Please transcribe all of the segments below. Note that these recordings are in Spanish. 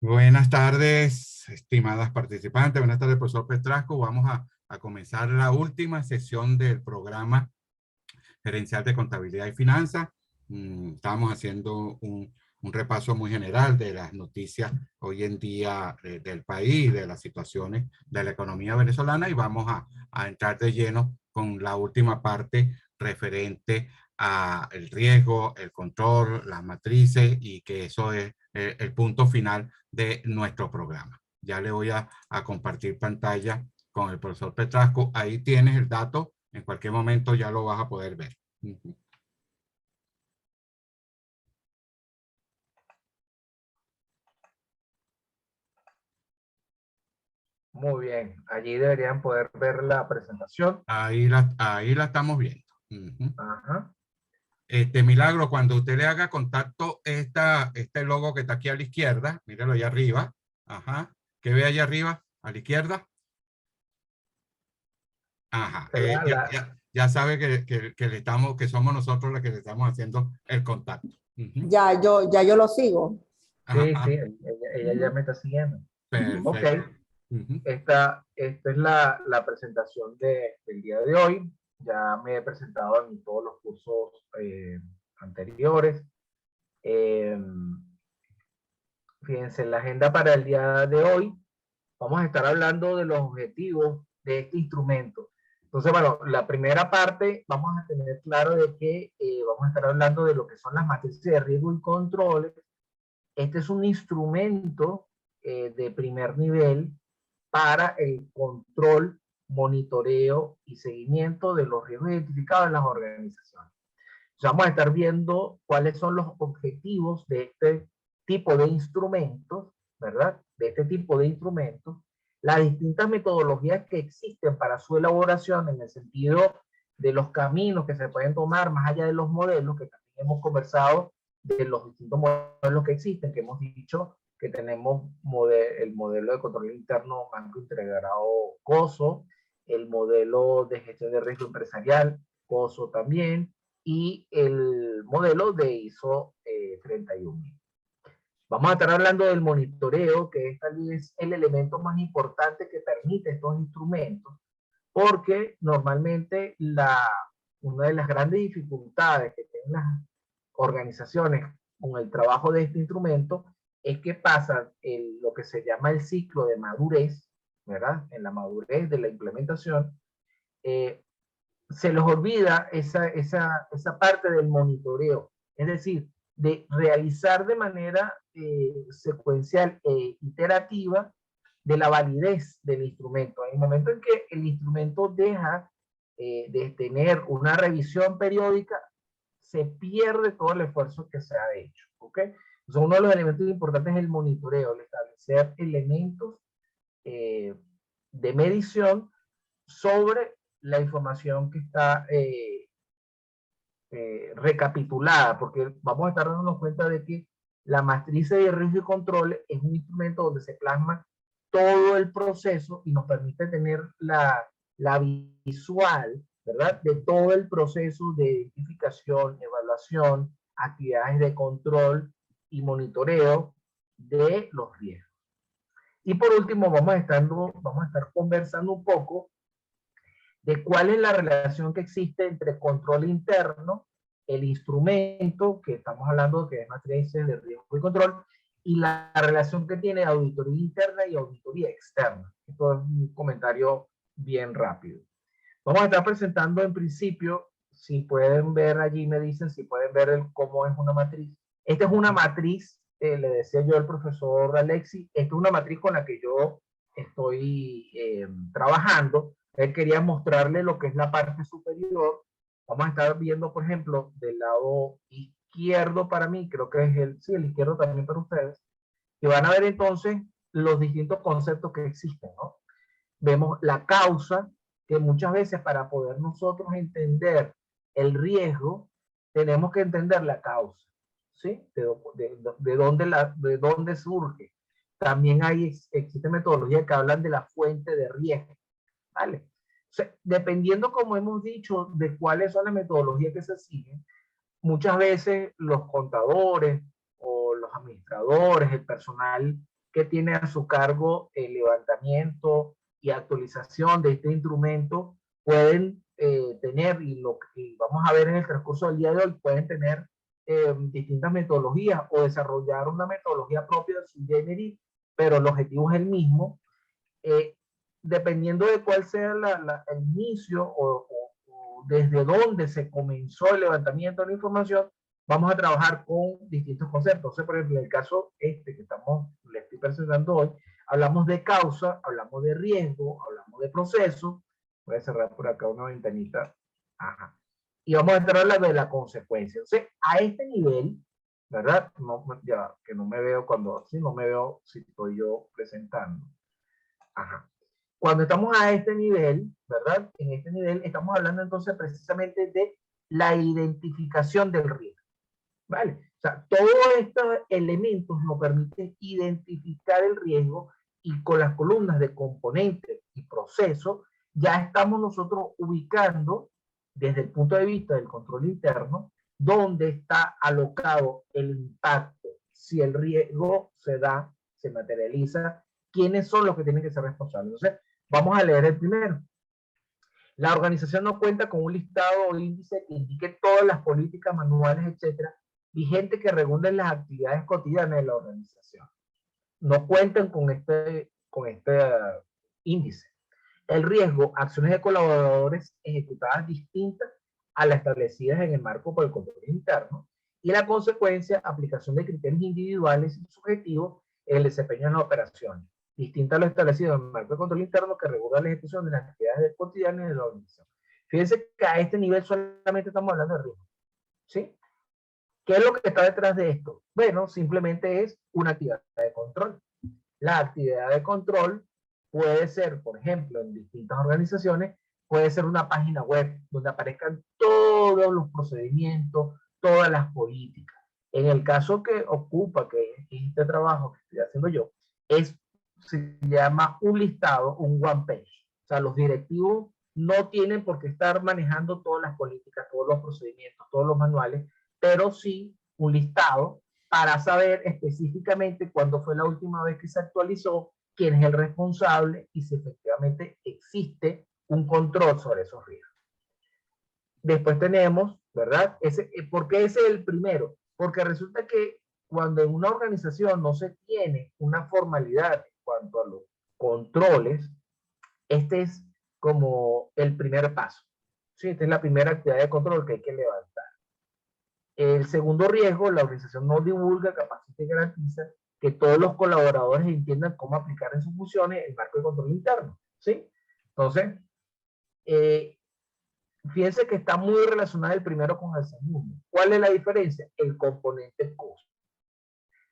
Buenas tardes, estimadas participantes. Buenas tardes, profesor Petrasco. Vamos a comenzar la última sesión del programa gerencial de contabilidad y finanzas. Estamos haciendo un repaso muy general de las noticias hoy en día del país, de las situaciones de la economía venezolana, y vamos a entrar de lleno con la última parte referente a el riesgo, el control, las matrices, y que eso es el punto final de nuestro programa. Ya le voy a compartir pantalla con el profesor Petrasco. Ahí tienes el dato. En cualquier momento ya lo vas a poder ver. Muy bien, allí deberían poder ver la presentación. Ahí la estamos viendo. Ajá. Milagro, cuando usted le haga contacto este logo que está aquí a la izquierda, míralo allá arriba. Ajá. ¿Qué ve allá arriba? A la izquierda. Ajá. Ya sabe que somos nosotros los que le estamos haciendo el contacto. Ya yo lo sigo. Sí, Ajá. sí, ella ya me está siguiendo. Ok, Perfecto. esta es la presentación del día de hoy. Ya me he presentado en todos los cursos anteriores. Fíjense, la agenda para el día de hoy, vamos a estar hablando de los objetivos de este instrumento. Entonces, bueno, la primera parte vamos a tener claro de que vamos a estar hablando de lo que son las matrices de riesgo y controles. Este es un instrumento de primer nivel para el control, monitoreo y seguimiento de los riesgos identificados en las organizaciones. Entonces, vamos a estar viendo cuáles son los objetivos de este tipo de instrumentos, ¿verdad? De este tipo de instrumentos, las distintas metodologías que existen para su elaboración en el sentido de los caminos que se pueden tomar más allá de los modelos, que también hemos conversado de los distintos modelos que existen, que hemos dicho que tenemos el modelo de control interno Banco Integrado COSO, el modelo de gestión de riesgo empresarial COSO también, y el modelo de ISO 31000. Vamos a estar hablando del monitoreo, que es tal vez el elemento más importante que permite estos instrumentos, porque normalmente una de las grandes dificultades que tienen las organizaciones con el trabajo de este instrumento es que pasan lo que se llama el ciclo de madurez, ¿verdad? En la madurez de la implementación, se les olvida esa parte del monitoreo, es decir, de realizar de manera secuencial e iterativa de la validez del instrumento. En el momento en que el instrumento deja de tener una revisión periódica, se pierde todo el esfuerzo que se ha hecho. ¿Ok? Entonces, uno de los elementos importantes es el monitoreo, el establecer elementos de medición sobre la información que está recapitulada, porque vamos a estar dándonos cuenta de que la matriz de riesgo y control es un instrumento donde se plasma todo el proceso y nos permite tener la visual, ¿verdad? De todo el proceso de identificación, evaluación, actividades de control y monitoreo de los riesgos. Y por último, vamos a estar conversando un poco de cuál es la relación que existe entre control interno, el instrumento que estamos hablando, que es matrices de riesgo y control, y la relación que tiene auditoría interna y auditoría externa. Esto es un comentario bien rápido. Vamos a estar presentando en principio, si pueden ver allí, me dicen si pueden ver cómo es una matriz. Esta es una matriz, le decía yo al profesor Alexi, esta es una matriz con la que yo estoy trabajando. Él quería mostrarle lo que es la parte superior. Vamos a estar viendo, por ejemplo, del lado izquierdo para mí, creo que es el izquierdo también para ustedes, y van a ver entonces los distintos conceptos que existen, ¿no? Vemos la causa, que muchas veces para poder nosotros entender el riesgo, tenemos que entender la causa, ¿sí? De dónde surge. También existe metodologías que hablan de la fuente de riesgo, ¿vale? O sea, dependiendo, como hemos dicho, de cuáles son las metodologías que se siguen, muchas veces los contadores o los los administradores, el personal que tiene a su cargo el levantamiento y actualización de este instrumento pueden tener, y lo que vamos a ver en el transcurso del día de hoy, pueden tener distintas metodologías o desarrollar una metodología propia de su generis, pero el objetivo es el mismo, dependiendo de cuál sea el inicio o desde dónde se comenzó el levantamiento de la información, vamos a trabajar con distintos conceptos. Entonces, por ejemplo, en el caso que le estoy presentando hoy, hablamos de causa, hablamos de riesgo, hablamos de proceso. Voy a cerrar por acá una ventanita. Ajá. Y vamos a entrar a la de la consecuencia. Entonces, a este nivel, ¿verdad? No, ya, que no me veo cuando, sí, no me veo si estoy yo presentando. Ajá. Cuando estamos a este nivel, ¿verdad? En este nivel estamos hablando entonces precisamente de la identificación del riesgo. ¿Vale? O sea, todos estos elementos nos permiten identificar el riesgo y con las columnas de componentes y proceso ya estamos nosotros ubicando desde el punto de vista del control interno dónde está alocado el impacto, si el riesgo se da, se materializa, quiénes son los que tienen que ser responsables. Entonces, vamos a leer el primero. La organización no cuenta con un listado o índice que indique todas las políticas, manuales, etcétera, vigentes que regulen las actividades cotidianas de la organización. No cuentan con este índice. El riesgo, acciones de colaboradores ejecutadas distintas a las establecidas en el marco por el control interno, y la consecuencia, aplicación de criterios individuales y subjetivos en el desempeño de las operaciones, distinta a lo establecido en el marco de control interno que regula la ejecución de las actividades cotidianas de la organización. Fíjense que a este nivel solamente estamos hablando de riesgo, ¿sí? ¿Qué es lo que está detrás de esto? Bueno, simplemente es una actividad de control. La actividad de control puede ser, por ejemplo, en distintas organizaciones, puede ser una página web donde aparezcan todos los procedimientos, todas las políticas. En el caso que ocupa, que es este trabajo que estoy haciendo yo, se llama un listado, un one page. O sea, los directivos no tienen por qué estar manejando todas las políticas, todos los procedimientos, todos los manuales, pero sí un listado para saber específicamente cuándo fue la última vez que se actualizó, quién es el responsable y si efectivamente existe un control sobre esos riesgos. Después tenemos, ¿verdad? ¿Por qué ese es el primero? Porque resulta que cuando en una organización no se tiene una formalidad en cuanto a los controles, este es como el primer paso. ¿Sí? Esta es la primera actividad de control que hay que levantar. El segundo riesgo, la organización no divulga, capacita y garantiza que todos los colaboradores entiendan cómo aplicar en sus funciones el marco de control interno, ¿sí? Entonces, fíjense que está muy relacionado el primero con el segundo. ¿Cuál es la diferencia? El componente costo.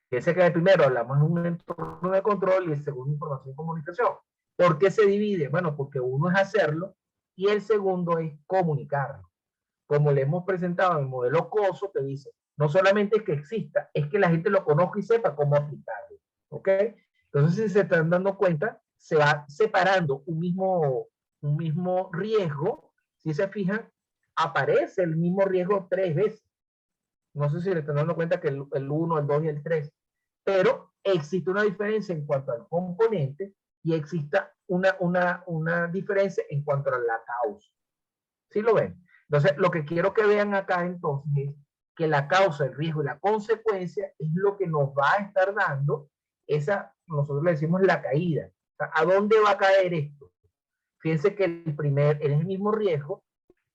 Fíjense que en el primero hablamos de un entorno de control y el segundo información y comunicación. ¿Por qué se divide? Bueno, porque uno es hacerlo y el segundo es comunicarlo. Como le hemos presentado en el modelo COSO, que dice, no solamente es que exista, es que la gente lo conozca y sepa cómo aplicarlo. ¿Ok? Entonces, si se están dando cuenta, se va separando un mismo riesgo. Si se fijan, aparece el mismo riesgo 3 veces. No sé si le están dando cuenta que el 1, el 2 y el 3. Pero existe una diferencia en cuanto al componente y existe una diferencia en cuanto a la causa. ¿Sí lo ven? Entonces, lo que quiero que vean acá entonces es que la causa, el riesgo y la consecuencia es lo que nos va a estar dando nosotros le decimos la caída. O sea, ¿a dónde va a caer esto? Fíjense que en el mismo riesgo,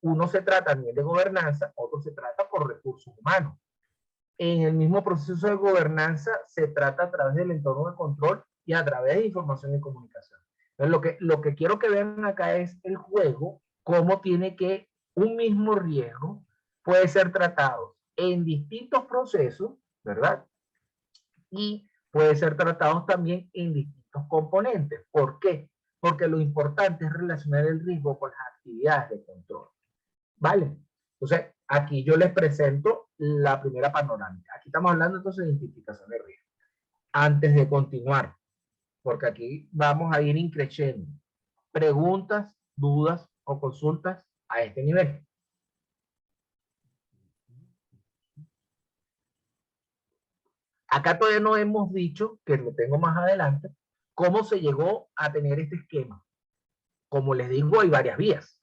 uno se trata a nivel de gobernanza, otro se trata por recursos humanos. En el mismo proceso de gobernanza se trata a través del entorno de control y a través de información y comunicación. Entonces, lo que quiero que vean acá es el juego, cómo tiene que un mismo riesgo puede ser tratado en distintos procesos, ¿verdad? Y puede ser tratado también en distintos componentes. ¿Por qué? Porque lo importante es relacionar el riesgo con las actividades de control. ¿Vale? Entonces, aquí yo les presento la primera panorámica. Aquí estamos hablando entonces de identificación de riesgo. Antes de continuar, porque aquí vamos a ir increciendo. Preguntas, dudas o consultas a este nivel. Acá todavía no hemos dicho, que lo tengo más adelante, cómo se llegó a tener este esquema. Como les digo, hay varias vías,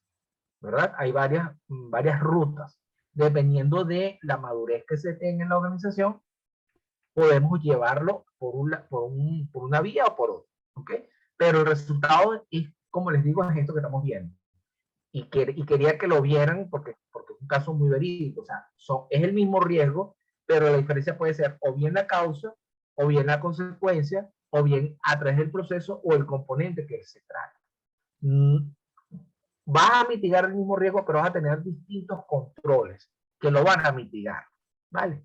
¿verdad? Hay varias rutas. Dependiendo de la madurez que se tenga en la organización, podemos llevarlo por una vía o por otra, ¿ok? Pero el resultado es, como les digo, es esto que estamos viendo. Y quería que lo vieran porque es un caso muy verídico. O sea, es el mismo riesgo, pero la diferencia puede ser o bien la causa, o bien la consecuencia, o bien a través del proceso o el componente que se trata. Vas a mitigar el mismo riesgo, pero vas a tener distintos controles que lo van a mitigar, ¿vale?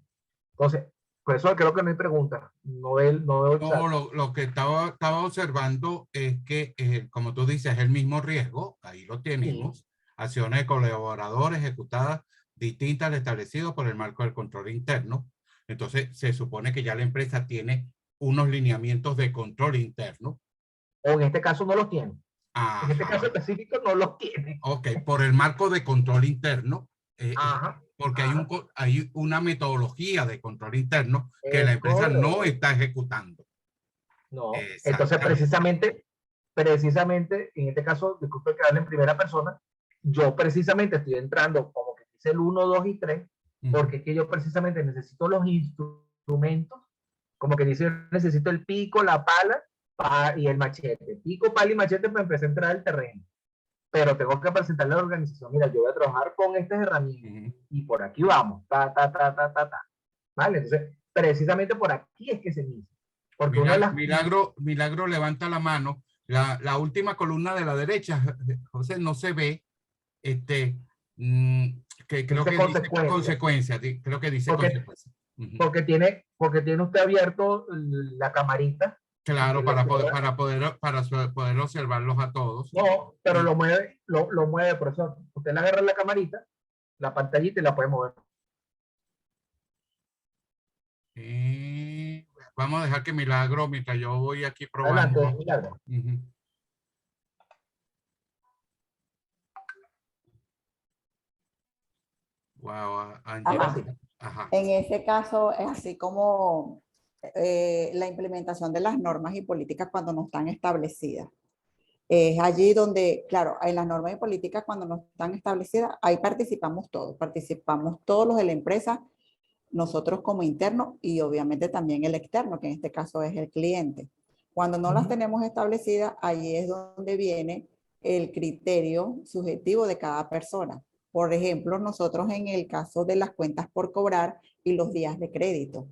Entonces, por eso creo que no hay pregunta. No, lo que estaba observando es que, como tú dices, es el mismo riesgo, ahí lo tenemos, sí. Acciones de colaborador ejecutadas distintas al establecido por el marco del control interno. Entonces, se supone que ya la empresa tiene unos lineamientos de control interno. O en este caso no los tiene. Ajá. En este caso específico no los tiene. Ok, por el marco de control interno. Ajá. Porque Ajá. hay una metodología de control interno que la empresa correcto. No está ejecutando. No, entonces precisamente, en este caso, disculpe que hable en primera persona, yo precisamente estoy entrando como que dice el 1, 2 y 3, porque es que yo precisamente necesito los instrumentos, como que dice, necesito el pico, la pala y el machete. Pico, pala y machete para empezar a entrar al terreno. Pero tengo que presentarle a la organización, mira, yo voy a trabajar con estas herramientas y por aquí vamos, ¿vale? Entonces, precisamente por aquí es que se inicia. Porque Milagro levanta la mano. La última columna de la derecha, José, no se ve, que creo que dice consecuencia, creo que dice consecuencia. Porque tiene usted abierto la camarita. Claro, para poder observarlos a todos. No, pero lo mueve, profesor. Usted le agarra la camarita, la pantallita y la puede mover. Vamos a dejar que Milagro, mientras yo voy aquí probando. Adelante, Milagro. Wow, Ajá. En ese caso es así como la implementación de las normas y políticas cuando no están establecidas. Es allí donde, claro, en las normas y políticas cuando no están establecidas, ahí participamos todos los de la empresa, nosotros como internos y obviamente también el externo, que en este caso es el cliente. Cuando no las tenemos establecidas, ahí es donde viene el criterio subjetivo de cada persona. Por ejemplo, nosotros en el caso de las cuentas por cobrar y los días de crédito.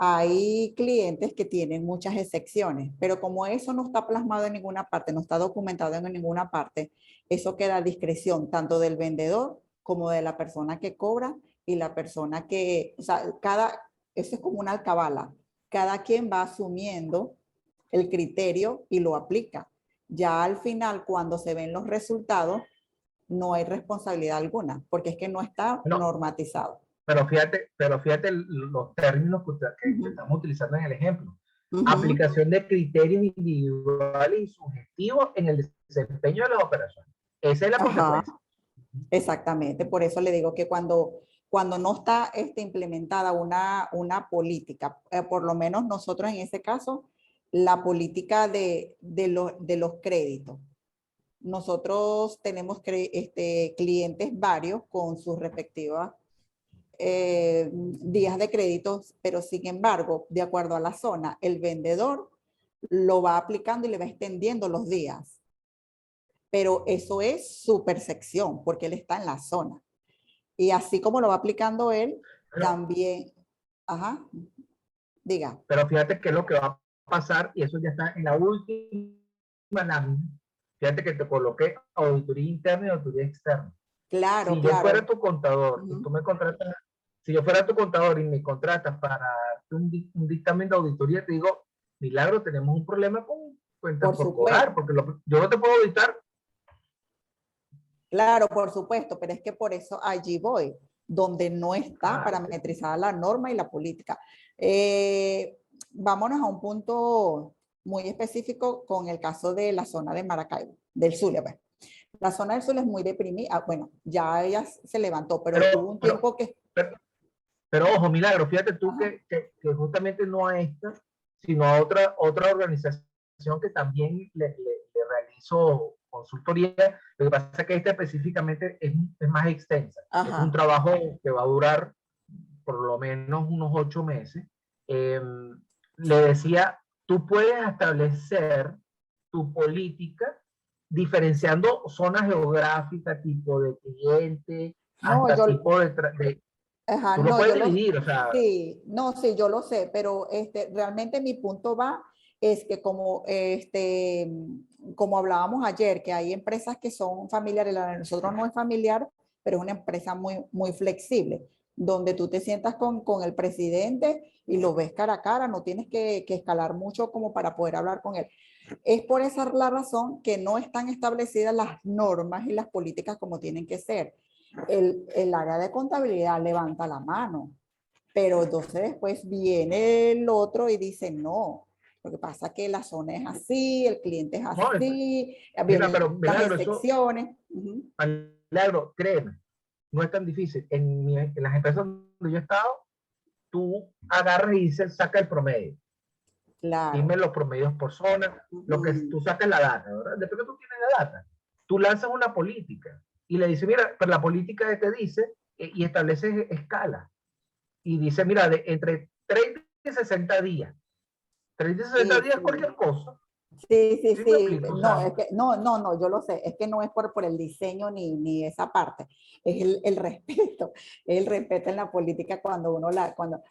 Hay clientes que tienen muchas excepciones, pero como eso no está plasmado en ninguna parte, no está documentado en ninguna parte, eso queda a discreción tanto del vendedor como de la persona que cobra y la persona que, o sea, eso es como una alcabala. Cada quien va asumiendo el criterio y lo aplica. Ya al final, cuando se ven los resultados, no hay responsabilidad alguna, porque es que no está normatizado. Pero fíjate los términos que estamos utilizando en el ejemplo. Aplicación de criterios individuales y subjetivos en el desempeño de las operaciones. Esa es la consecuencia. Exactamente, por eso le digo que cuando no está implementada una política, por lo menos nosotros en ese caso, la política de los créditos. Nosotros tenemos clientes varios con sus respectivas días de créditos, pero sin embargo, de acuerdo a la zona, el vendedor lo va aplicando y le va extendiendo los días. Pero eso es su percepción, porque él está en la zona. Y así como lo va aplicando él, también, diga. Pero fíjate qué es lo que va a pasar, y eso ya está en la última lámina. Fíjate que te coloqué auditoría interna y auditoría externa. Claro, si yo fuera tu contador, y tú me contratas, si yo fuera tu contador y me contratas para un dictamen de auditoría, te digo, Milagro, tenemos un problema con cuentas por cobrar, porque yo no te puedo auditar. Claro, por supuesto, pero es que por eso allí voy, donde no está parametrizada la norma y la política. Vámonos a un punto muy específico con el caso de la zona de Maracaibo, del Zulia, pues. La zona del Zulia es muy deprimida. Bueno, ya ella se levantó, pero hubo un tiempo que... Pero ojo, Milagro, fíjate tú que justamente no a esta, sino a otra organización que también le realizo consultoría. Lo que pasa es que esta específicamente es más extensa. Es un trabajo que va a durar por lo menos unos 8 meses. Le decía, tú puedes establecer tu política diferenciando zonas geográficas, tipo de cliente, hasta tipo de tú lo puedes dividir, o sea. Sí, no, sí, yo lo sé, pero realmente mi punto va es que como hablábamos ayer, que hay empresas que son familiares, la de nosotros no es familiar, pero es una empresa muy, muy flexible, donde tú te sientas con el presidente y lo ves cara a cara, no tienes que escalar mucho como para poder hablar con él. Es por esa la razón que no están establecidas las normas y las políticas como tienen que ser. El área de contabilidad levanta la mano, pero entonces después viene el otro y dice no. Lo que pasa es que la zona es así, el cliente es así, Mira, pero las Milagro, excepciones. Milagro, créeme, no es tan difícil. En las empresas donde yo he estado, tú agarras y dices, saca el promedio. Claro. Dime los promedios por zona, lo que tú sacas la data, ¿verdad? Después que tú tienes la data, tú lanzas una política y le dices, mira, pero la política te dice y establece escala. Y dice, mira, entre 30 y 60 días. 30 y 60 días cualquier cosa. Sí. No, es que, no, yo lo sé. Es que no es por el diseño ni esa parte. Es el respeto. Es el respeto en la política cuando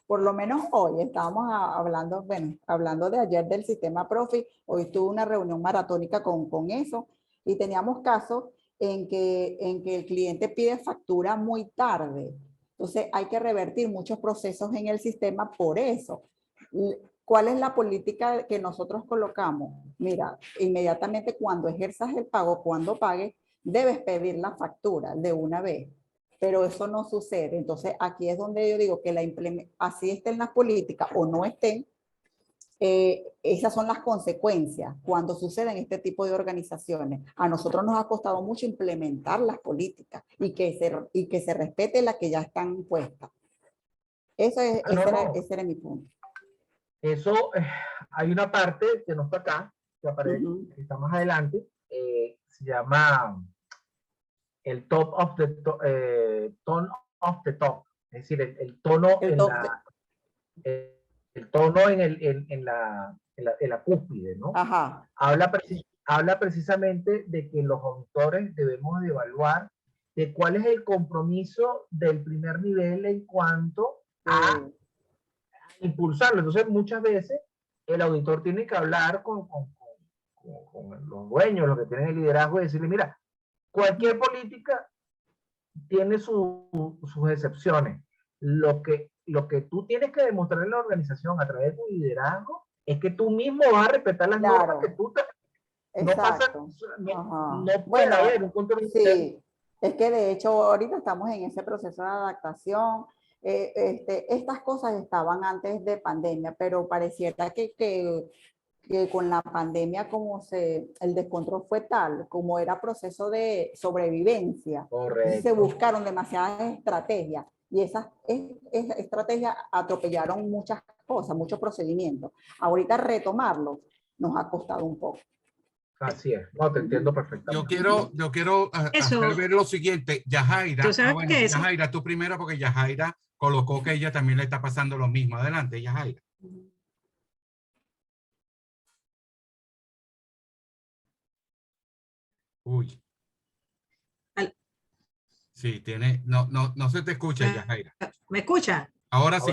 por lo menos hoy estábamos hablando de ayer del sistema Profi. Hoy tuve una reunión maratónica con eso y teníamos casos en que el cliente pide factura muy tarde. Entonces hay que revertir muchos procesos en el sistema por eso. ¿Cuál es la política que nosotros colocamos? Mira, inmediatamente cuando ejerzas el pago, cuando pagues, debes pedir la factura de una vez. Pero eso no sucede. Entonces, aquí es donde yo digo que así estén las políticas o no estén, esas son las consecuencias cuando suceden este tipo de organizaciones. A nosotros nos ha costado mucho implementar las políticas y que se respete las que ya están puestas. Ese era mi punto. Eso, hay una parte que no está acá, que aparece, que está más adelante, se llama el top of the tone of the top, es decir, el tono el tono en la cúspide, ¿no? Ajá. Habla precisamente de que los auditores debemos de evaluar de cuál es el compromiso del primer nivel en cuanto a impulsarlo. Entonces, muchas veces el auditor tiene que hablar con los dueños, los que tienen el liderazgo, y decirle, mira, cualquier política tiene sus excepciones. Lo que tú tienes que demostrar en la organización a través de tu liderazgo es que tú mismo vas a respetar las normas que tú no pasa, no puede haber un control. Sí, es que de hecho ahorita estamos en ese proceso de adaptación. Estas cosas estaban antes de pandemia, pero pareciera que con la pandemia el descontrol fue tal, como era proceso de sobrevivencia. Correcto. Se buscaron demasiadas estrategias y esas estrategias atropellaron muchas cosas, muchos procedimientos. Ahorita retomarlo nos ha costado un poco. Así es, no, te entiendo perfectamente. Yo quiero hacer ver lo siguiente. Yajaira, Yajaira, tú primero, porque Yajaira colocó que ella también le está pasando lo mismo. Adelante, Yajaira. Uy. Sí, no se te escucha, Yajaira. ¿Me escucha? Ahora sí.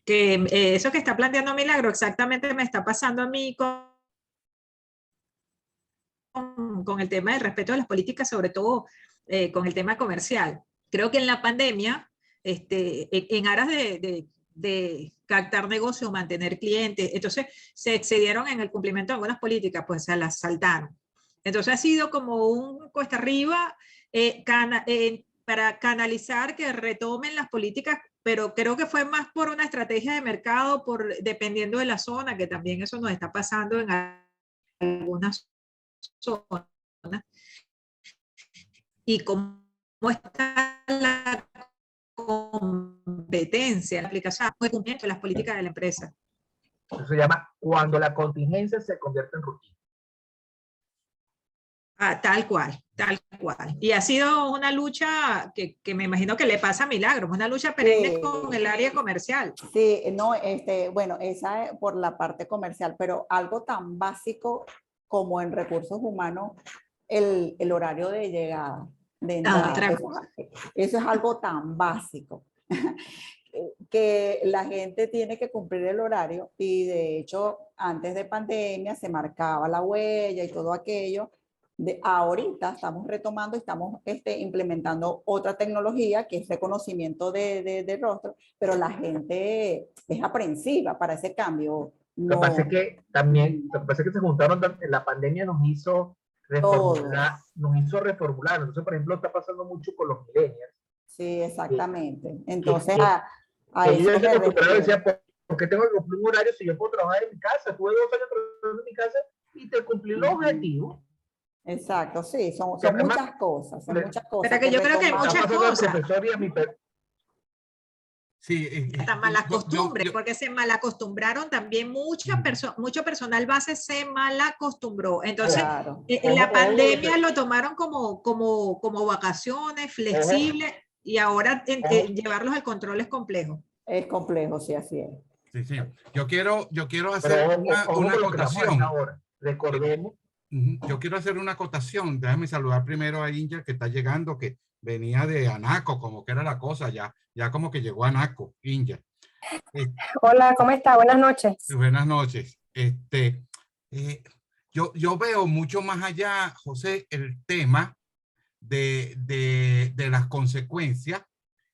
Que eso que está planteando Milagro exactamente me está pasando a mí con el tema del respeto de las políticas, sobre todo con el tema comercial. Creo que en la pandemia, en aras de captar negocios, mantener clientes, entonces se excedieron en el cumplimiento de algunas políticas, pues se las saltaron. Entonces ha sido como un cuesta arriba para canalizar que retomen las políticas, pero creo que fue más por una estrategia de mercado, dependiendo de la zona, que también eso nos está pasando en algunas zonas. Y cómo está la competencia, la aplicación de cumplimiento de las políticas de la empresa. Eso se llama cuando la contingencia se convierte en rutina. Ah, tal cual, tal cual. Y ha sido una lucha que me imagino que le pasa a Milagros, una lucha perenne con el área comercial. Sí, no, bueno, esa es por la parte comercial, pero algo tan básico como en recursos humanos, el horario de llegada, de entrada. Eso es algo tan básico que la gente tiene que cumplir el horario y de hecho antes de pandemia se marcaba la huella y todo aquello. Ahorita estamos retomando, estamos implementando otra tecnología que es reconocimiento de rostro, pero la gente es aprensiva para ese cambio. Lo que pasa es que también, lo que pasa es que se juntaron, la pandemia nos hizo reformular, Entonces, por ejemplo, está pasando mucho con los millennials. Sí, exactamente. Entonces, a ellos eso se me acostumbraron y refiero. decían, ¿por qué tengo que cumplir un horario si yo puedo trabajar en mi casa? Tuve 2 años trabajando en mi casa y te cumplí los objetivos. Exacto, sí, son además, muchas cosas, son muchas cosas. Pero que yo creo que hay muchas cosas. Sí, hasta malas costumbres, porque se malacostumbraron también, mucho personal base se malacostumbró. Entonces, claro. En la pandemia lo tomaron como vacaciones, flexibles, y ahora llevarlos al control es complejo. Es complejo, sí, así es. Sí, sí. Yo quiero hacer una acotación. Ahora. Recordemos. Yo quiero hacer una acotación. Déjame saludar primero a Inger, que está llegando, que venía de Anaco, como que era la cosa, ya como que llegó a Anaco, Inger. Hola, ¿cómo está? Buenas noches. Buenas noches. Yo veo mucho más allá, José, el tema de las consecuencias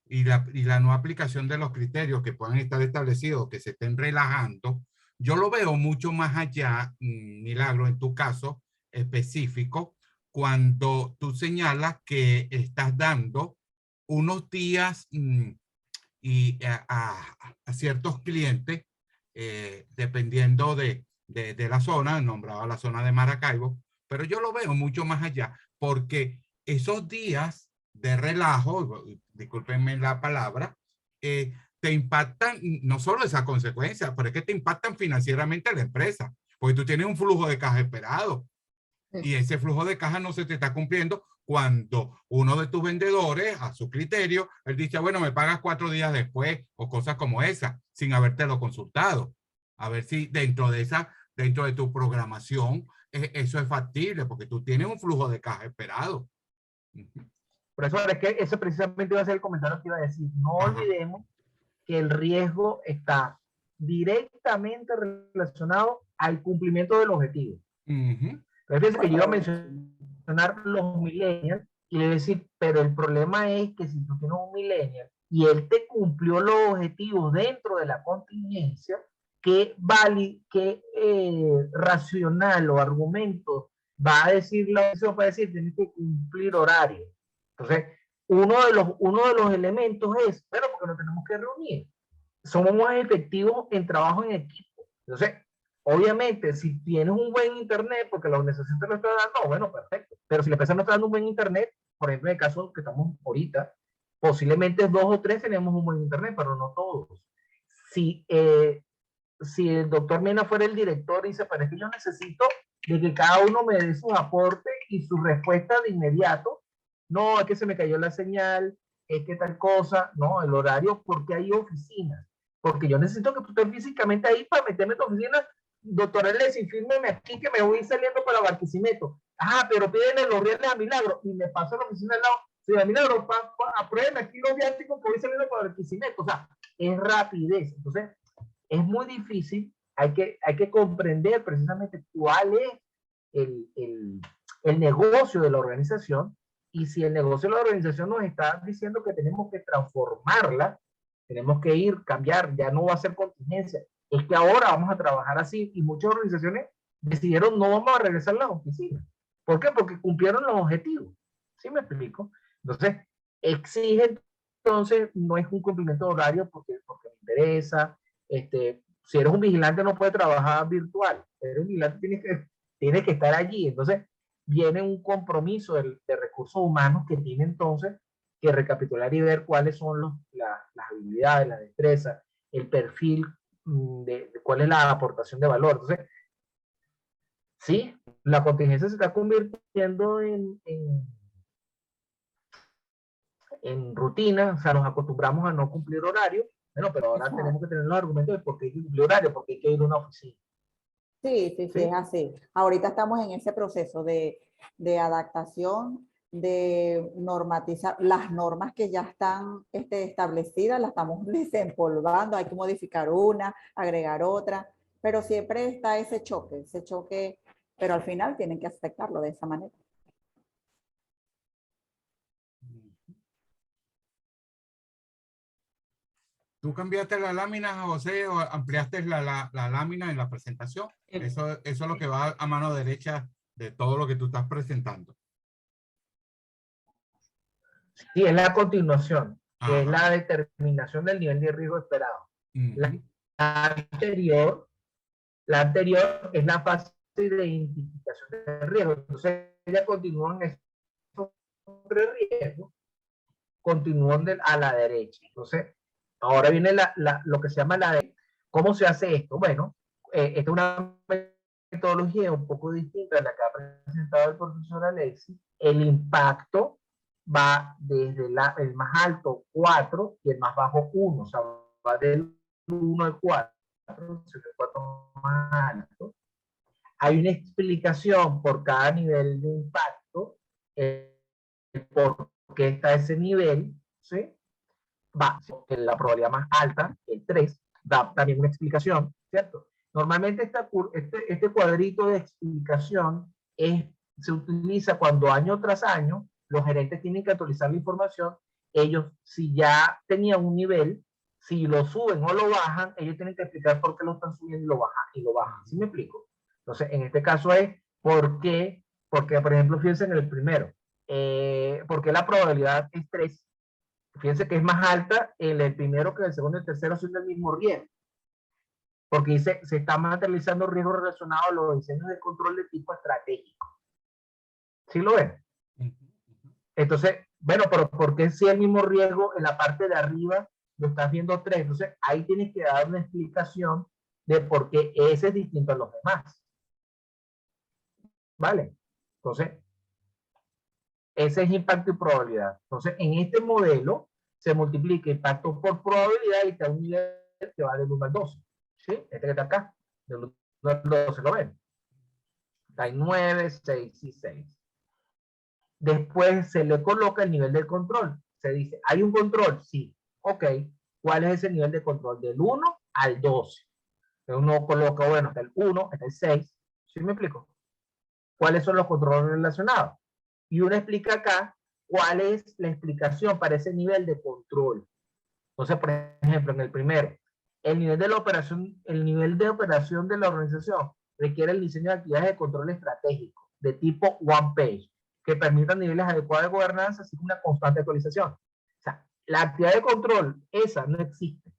y la no aplicación de los criterios que puedan estar establecidos, que se estén relajando. Yo lo veo mucho más allá, Milagro, en tu caso específico, cuando tú señalas que estás dando unos días y a ciertos clientes, dependiendo de la zona, nombraba la zona de Maracaibo, pero yo lo veo mucho más allá, porque esos días de relajo, discúlpenme la palabra, te impactan no solo esa consecuencia, pero es que te impactan financieramente a la empresa, porque tú tienes un flujo de caja esperado y ese flujo de caja no se te está cumpliendo cuando uno de tus vendedores, a su criterio, él dice, bueno, me pagas 4 días después o cosas como esa, sin habértelo consultado. A ver si dentro de tu programación, eso es factible, porque tú tienes un flujo de caja esperado. Por eso es que ese precisamente iba a ser el comentario que iba a decir. No olvidemos que el riesgo está directamente relacionado al cumplimiento del objetivo. Fíjense que yo iba a mencionar los millennials y le decir, pero el problema es que si tú tienes un millennial y él te cumplió los objetivos dentro de la contingencia, ¿qué racional o argumento va a decir la organización para decir tienes que cumplir horario? Entonces, uno de los elementos es, bueno, porque nos tenemos que reunir. Somos más efectivos en trabajo en equipo. Entonces, obviamente, si tienes un buen internet, porque la organización te lo está dando, bueno, perfecto. Pero si la empresa no está dando un buen internet, por ejemplo, en el caso que estamos ahorita, posiblemente 2 o 3 tenemos un buen internet, pero no todos. Si el doctor Mena fuera el director y dice, pero es que yo necesito de que cada uno me dé sus aportes y su respuesta de inmediato, no, es que se me cayó la señal, es que tal cosa, no, el horario, porque hay oficinas, porque yo necesito que tú estés físicamente ahí para meterme en tu oficina, doctora Leslie, fírmeme aquí que me voy saliendo para Barquisimeto. Pero pídenle los viernes a Milagro y me paso a la oficina al lado. Señora Milagro, aprueben aquí los viáticos que voy saliendo para Barquisimeto. O sea, es rapidez. Entonces, es muy difícil. Hay que comprender precisamente cuál es el negocio de la organización, y si el negocio de la organización nos está diciendo que tenemos que transformarla, tenemos que cambiar, ya no va a ser contingencia, es que ahora vamos a trabajar así, y muchas organizaciones decidieron no vamos a regresar a las oficinas. ¿Por qué? Porque cumplieron los objetivos. ¿Sí me explico? Entonces, exige, entonces, no es un cumplimiento de horario porque me interesa. Si eres un vigilante no puedes trabajar virtual, eres un vigilante, tienes que estar allí. Entonces, viene un compromiso de recursos humanos que tiene entonces que recapitular y ver cuáles son las habilidades, la destreza, el perfil de cuál es la aportación de valor. Entonces, sí, la contingencia se está convirtiendo en rutina, o sea, nos acostumbramos a no cumplir horario, bueno, pero ahora Exacto. tenemos que tener los argumentos de por qué hay que cumplir horario, porque hay que ir a una oficina. Sí, sí, sí, es así. Ahorita estamos en ese proceso de adaptación, de normatizar las normas que ya están establecidas, las estamos desempolvando, hay que modificar una, agregar otra, pero siempre está ese choque, pero al final tienen que aceptarlo de esa manera. ¿Tú cambiaste la lámina, José, o ampliaste la lámina en la presentación? Eso es lo que va a mano derecha de todo lo que tú estás presentando. Sí, es la continuación, que es Ajá. la determinación del nivel de riesgo esperado. La anterior es la fase de identificación de riesgo. Entonces, ella continúa en estos riesgos, continúan a la derecha. Entonces, ahora viene lo que se llama la de ¿cómo se hace esto? Bueno, esta es una metodología un poco distinta a la que ha presentado el profesor Alexis. El impacto va desde el más alto 4 y el más bajo 1, o sea, va del 1 al 4, el 4 más alto. Hay una explicación por cada nivel de impacto, por qué está ese nivel, ¿sí? Va, en la probabilidad más alta, el 3, da también una explicación, ¿cierto? Normalmente este cuadrito de explicación se utiliza cuando año tras año los gerentes tienen que actualizar la información. Ellos, si ya tenían un nivel, si lo suben o lo bajan, ellos tienen que explicar por qué lo están subiendo y lo bajan. ¿Sí me explico? Entonces, en este caso es por qué, porque, por ejemplo, fíjense en el primero, porque la probabilidad es 3. Fíjense que es más alta en el primero que en el segundo y el tercero, siendo el mismo riesgo. Porque dice, se están materializando riesgos relacionados a los diseños de control de tipo estratégico. ¿Sí lo ven? Entonces, bueno, pero ¿por qué si el mismo riesgo en la parte de arriba lo estás viendo 3? Entonces, ahí tienes que dar una explicación de por qué ese es distinto a los demás. ¿Vale? Entonces, ese es impacto y probabilidad. Entonces, en este modelo se multiplica impacto por probabilidad y te da un nivel que va del 1 al 12. ¿Sí? Este que está acá, del 1 al 12, ¿lo ven? Hay 9, 6 y 6. Después se le coloca el nivel de control. Se dice, ¿hay un control? Sí. Ok. ¿Cuál es ese nivel de control? Del 1 al 12. Entonces uno coloca, bueno, hasta el 1, hasta el 6. ¿Sí me explico? ¿Cuáles son los controles relacionados? Y uno explica acá cuál es la explicación para ese nivel de control. Entonces, por ejemplo, en el primero, el nivel de operación de la organización requiere el diseño de actividades de control estratégico de tipo one page que permitan niveles adecuados de gobernanza sin una constante actualización. O sea, la actividad de control, esa no existe.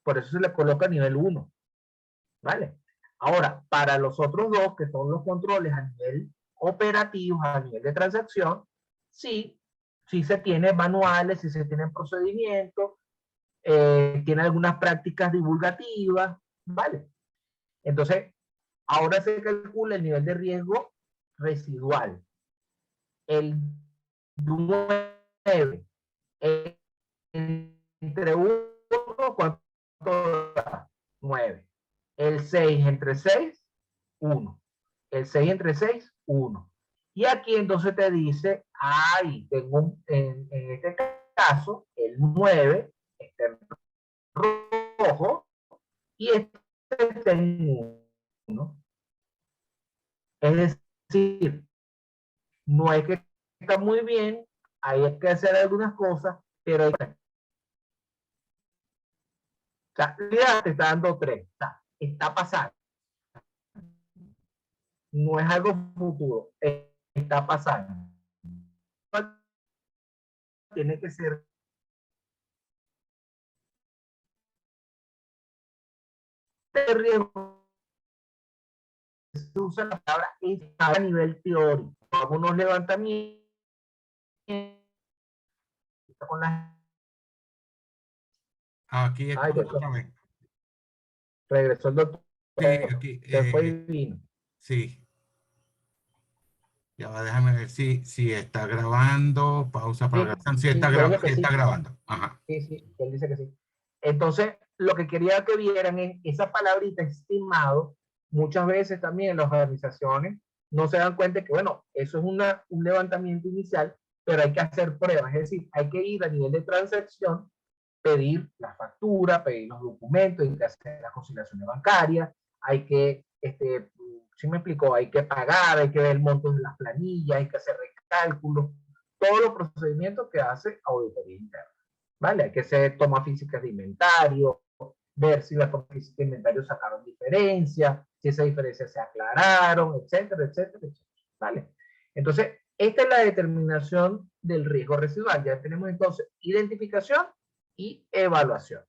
Por eso se le coloca a nivel 1. ¿Vale? Ahora, para los otros dos, que son los controles a nivel operativo, a nivel de transacción, sí se tienen manuales, sí se tienen procedimientos, tiene algunas prácticas divulgativas, ¿vale? Entonces, ahora se calcula el nivel de riesgo residual. El 9 entre 1, ¿cuánto da? 9. El 6 entre 6, 1. El 6 entre 6, 1. Y aquí entonces te dice, ay, tengo en este caso, el 9 está en rojo y este está en 1. Es decir, no es que está muy bien, hay que hacer algunas cosas, pero o sea, ya te está dando 3, o sea, está pasando. No es algo futuro, está pasando. Tiene que ser de riesgo. Se usa la palabra a nivel teórico. Algunos levantamientos con la... Aquí Ay, escucho otra vez. regresó el doctor. Sí, aquí. Se fue y vino. Sí. Ya va, déjame ver si está grabando. Pausa para Sí, grabación. Sí sí, está, yo digo que sí está sí. grabando. Ajá. Sí, sí, él dice que sí. Entonces, lo que quería que vieran es esa palabrita estimado. Muchas veces también las organizaciones no se dan cuenta que, bueno, eso es un levantamiento inicial, pero hay que hacer pruebas. Es decir, hay que ir a nivel de transacción, pedir la factura, pedir los documentos, hay que hacer las conciliaciones bancarias, hay que, ¿sí me explicó? Hay que pagar, hay que ver el monto de las planillas, hay que hacer recálculos, todos los procedimientos que hace auditoría interna. ¿Vale? Hay que hacer toma físicas de inventario, ver si las tomas físicas de inventario sacaron diferencias, si esas diferencias se aclararon, etcétera, etcétera, etcétera. ¿Vale? Entonces, esta es la determinación del riesgo residual. Ya tenemos entonces identificación y evaluación.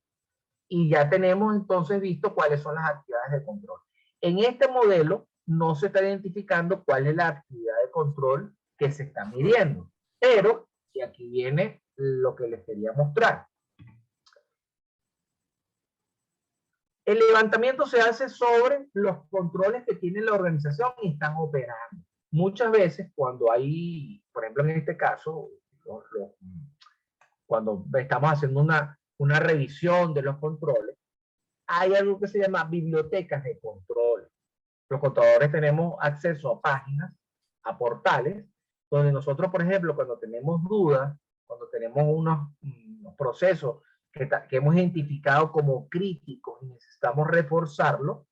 Y ya tenemos entonces visto cuáles son las actividades de control. En este modelo no se está identificando cuál es la actividad de control que se está midiendo. Pero, y aquí viene lo que les quería mostrar. El levantamiento se hace sobre los controles que tiene la organización y están operando. Muchas veces cuando hay, por ejemplo en este caso, cuando estamos haciendo una revisión de los controles, hay algo que se llama bibliotecas de control. Los contadores tenemos acceso a páginas, a portales, donde nosotros, por ejemplo, cuando tenemos dudas, cuando tenemos unos procesos que hemos identificado como críticos y necesitamos reforzarlo,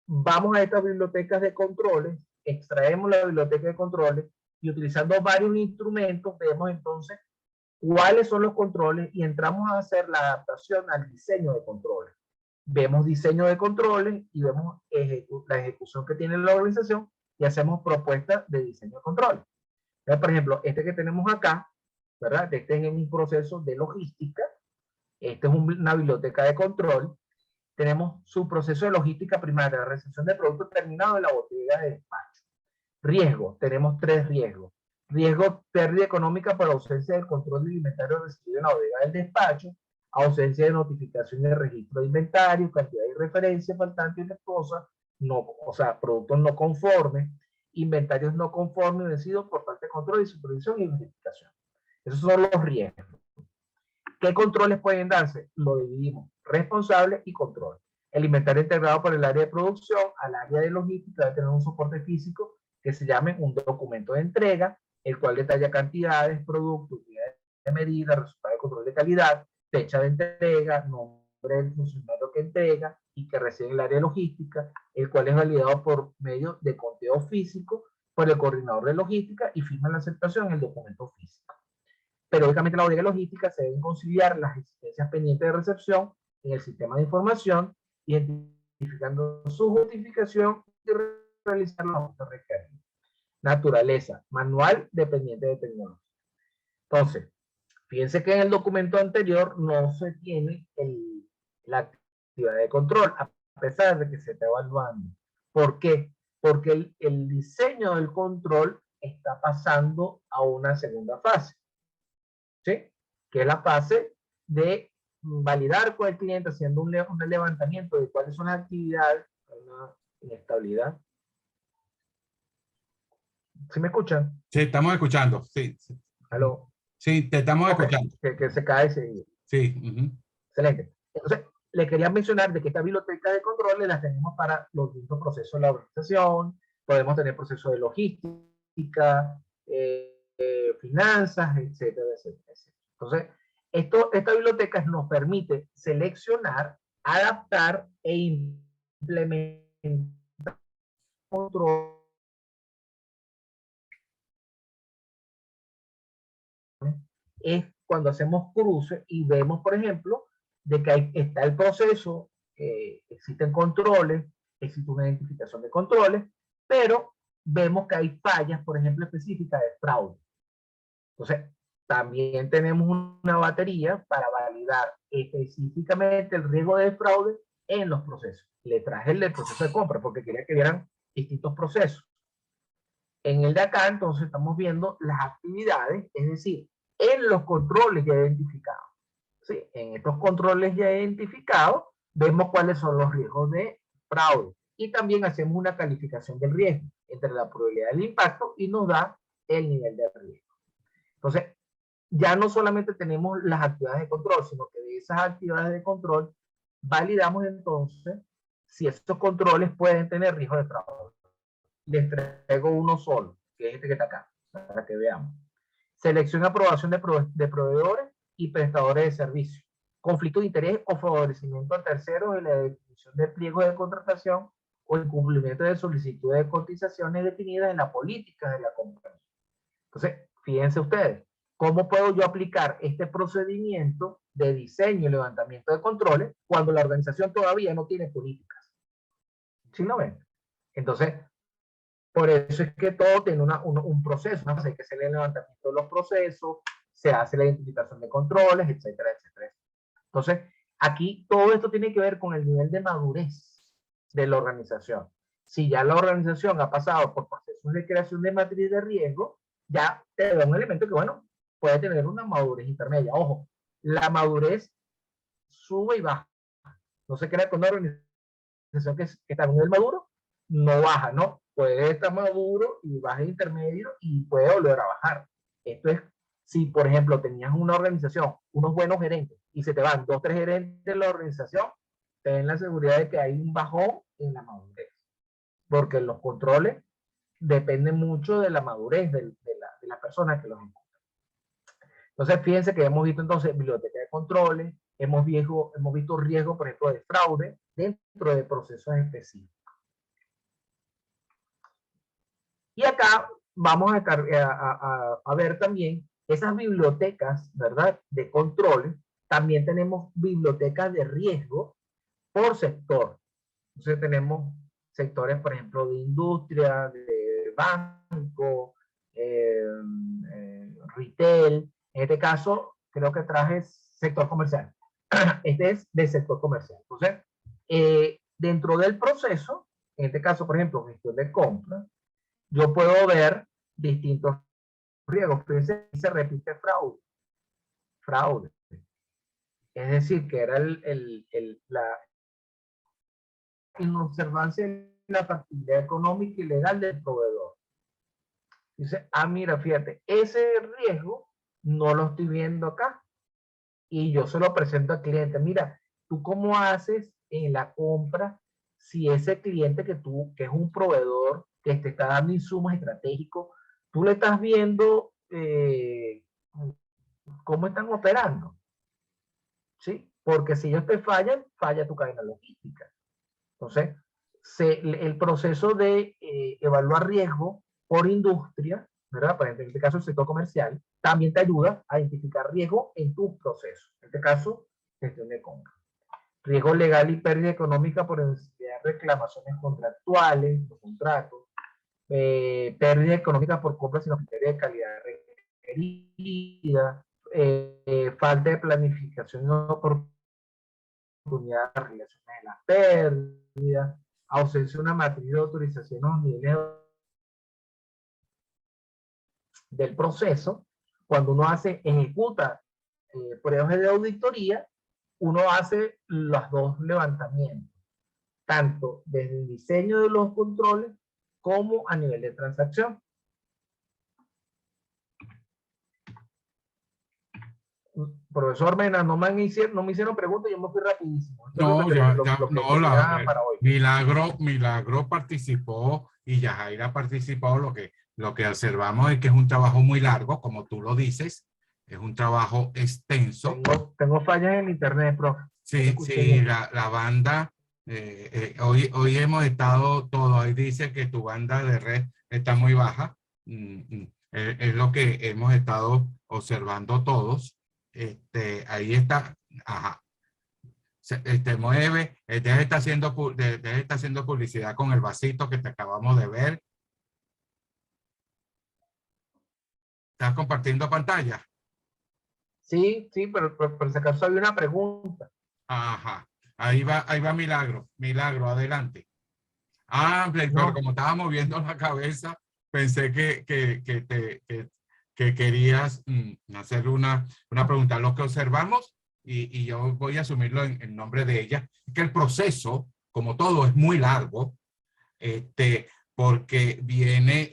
vamos a estas bibliotecas de controles, extraemos la biblioteca de controles y utilizando varios instrumentos vemos entonces cuáles son los controles y entramos a hacer la adaptación al diseño de controles. Vemos diseño de controles y vemos la ejecución que tiene la organización y hacemos propuestas de diseño de controles. Entonces, por ejemplo, este que tenemos acá, ¿verdad? Este es en un proceso de logística. Este es una biblioteca de control. Tenemos su proceso de logística primaria, la recepción de productos terminados en la botella de despacho. Riesgo, tenemos 3 riesgos. Riesgo, pérdida económica por ausencia del control de inventario recibido en la bodega del despacho, ausencia de notificación de registro de inventario, cantidad de referencia faltante y defectuosa, o sea, productos no conformes, inventarios no conformes vencidos por falta de control y supervisión y verificación. Esos son los riesgos. ¿Qué controles pueden darse? Lo dividimos, responsable y control. El inventario integrado por el área de producción al área de logística debe tener un soporte físico que se llame un documento de entrega, el cual detalla cantidades, productos, unidades de medida, resultados de control de calidad, fecha de entrega, nombre del funcionario que entrega y que reside en el área de logística, el cual es validado por medio de conteo físico por el coordinador de logística y firma la aceptación en el documento físico. Periódicamente la bodega logística se deben conciliar las existencias pendientes de recepción en el sistema de información, identificando su justificación y realizar los ajustes requeridos. Naturaleza, manual dependiente de tecnología. Entonces, fíjense que en el documento anterior no se tiene la actividad de control, a pesar de que se está evaluando. ¿Por qué? Porque el diseño del control está pasando a una segunda fase, ¿sí? Que es la fase de validar con el cliente haciendo un levantamiento de cuáles son las actividades, una inestabilidad. ¿Sí me escuchan? Sí, estamos escuchando. Sí. ¿Aló? Sí, te estamos escuchando. Que se cae seguido. Sí. Excelente. Entonces, le quería mencionar de que esta biblioteca de controles las tenemos para los distintos procesos de la organización. Podemos tener procesos de logística, finanzas, etcétera, etcétera, etcétera. Entonces, esta biblioteca nos permite seleccionar, adaptar e implementar control es cuando hacemos cruce y vemos, por ejemplo, de que está el proceso, existen controles, existe una identificación de controles, pero vemos que hay fallas, por ejemplo, específicas de fraude. Entonces, también tenemos una batería para validar específicamente el riesgo de fraude en los procesos. Le traje el del proceso de compra porque quería que vieran distintos procesos. En el de acá, entonces, estamos viendo las actividades, es decir, en los controles ya identificados. ¿Sí? En estos controles ya identificados, vemos cuáles son los riesgos de fraude. Y también hacemos una calificación del riesgo entre la probabilidad del impacto y nos da el nivel de riesgo. Entonces, ya no solamente tenemos las actividades de control, sino que de esas actividades de control validamos entonces si estos controles pueden tener riesgo de fraude. Les traigo uno solo, que es este que está acá, para que veamos. Selección y aprobación de proveedores y prestadores de servicios. Conflicto de interés o favorecimiento a terceros en la definición de pliegos de contratación o incumplimiento de solicitudes de cotizaciones definidas en la política de la compañía. Entonces, fíjense ustedes, ¿cómo puedo yo aplicar este procedimiento de diseño y levantamiento de controles cuando la organización todavía no tiene políticas? ¿Sí lo ven? Entonces, por eso es que todo tiene un proceso, ¿no? Hay que hacer el levantamiento de los procesos, se hace la identificación de controles, etcétera, etcétera. Entonces, aquí todo esto tiene que ver con el nivel de madurez de la organización. Si ya la organización ha pasado por procesos de creación de matriz de riesgo, ya te da un elemento que, bueno, puede tener una madurez intermedia. Ojo, la madurez sube y baja. No se crea con una organización que está en un nivel maduro, no baja, ¿no? Puede estar maduro y baja intermedio y puede volver a bajar. Esto es, si por ejemplo tenías una organización, unos buenos gerentes, y se te van 2 o 3 gerentes de la organización, ten la seguridad de que hay un bajón en la madurez. Porque los controles dependen mucho de la madurez de la persona que los ejecuta. Entonces, fíjense que hemos visto entonces biblioteca de controles, hemos visto riesgo, por ejemplo, de fraude dentro de procesos específicos. Y acá vamos a ver también esas bibliotecas, ¿verdad?, de controles. También tenemos bibliotecas de riesgo por sector. Entonces tenemos sectores, por ejemplo, de industria, de banco, retail. En este caso, creo que traje sector comercial. Este es del sector comercial. Entonces, dentro del proceso, en este caso, por ejemplo, gestión de compra, yo puedo ver distintos riesgos. Fíjense, se repite fraude. Fraude. Es decir, que era la inobservancia de la factibilidad económica y legal del proveedor. Dice, mira, fíjate, ese riesgo no lo estoy viendo acá. Y yo se lo presento al cliente. Mira, ¿tú cómo haces en la compra si ese cliente que es un proveedor que te está dando insumos estratégicos, tú le estás viendo cómo están operando? ¿Sí? Porque si ellos te fallan, falla tu cadena logística. Entonces, el proceso de evaluar riesgo por industria, ¿verdad? Por ejemplo, en este caso el sector comercial, también te ayuda a identificar riesgo en tus procesos. En este caso, gestión de compra. Riesgo legal y pérdida económica por necesidad de reclamaciones contractuales, los contratos. Pérdida económica por compras sin los criterios de calidad requerida. Falta de planificación y oportunidad de relaciones de la pérdida. Ausencia de una matriz de autorización a los niveles del proceso. Cuando uno ejecuta pruebas de auditoría, uno hace los dos levantamientos, tanto desde el diseño de los controles como a nivel de transacción. Profesor Mena, no me hicieron preguntas, yo me fui rapidísimo. Milagro participó y Yajaira participó. Lo que observamos es que es un trabajo muy largo, como tú lo dices, es un trabajo extenso. Tengo fallas en internet, profe. Sí, sí, la banda, hoy hemos estado todo, ahí dice que tu banda de red está muy baja, es lo que hemos estado observando todos. Ahí está, ajá, mueve, está haciendo publicidad con el vasito que te acabamos de ver. ¿Estás compartiendo pantalla? Sí, pero por si acaso había una pregunta. Ajá, ahí va Milagro, adelante. Pero como estaba moviendo la cabeza, pensé que que querías hacer una pregunta. Lo que observamos, y yo voy a asumirlo en nombre de ella, es que el proceso, como todo, es muy largo, porque viene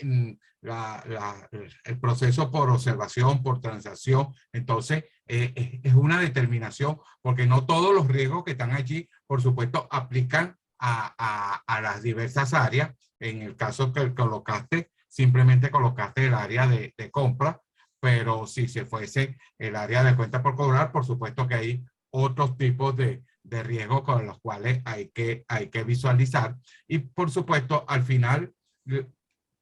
el proceso por observación, por transacción. Entonces, es una determinación, porque no todos los riesgos que están allí, por supuesto, aplican a las diversas áreas. En el caso que colocaste, simplemente colocaste el área de compra, pero si se fuese el área de cuenta por cobrar, por supuesto que hay otros tipos de riesgos con los cuales hay que visualizar. Y por supuesto, al final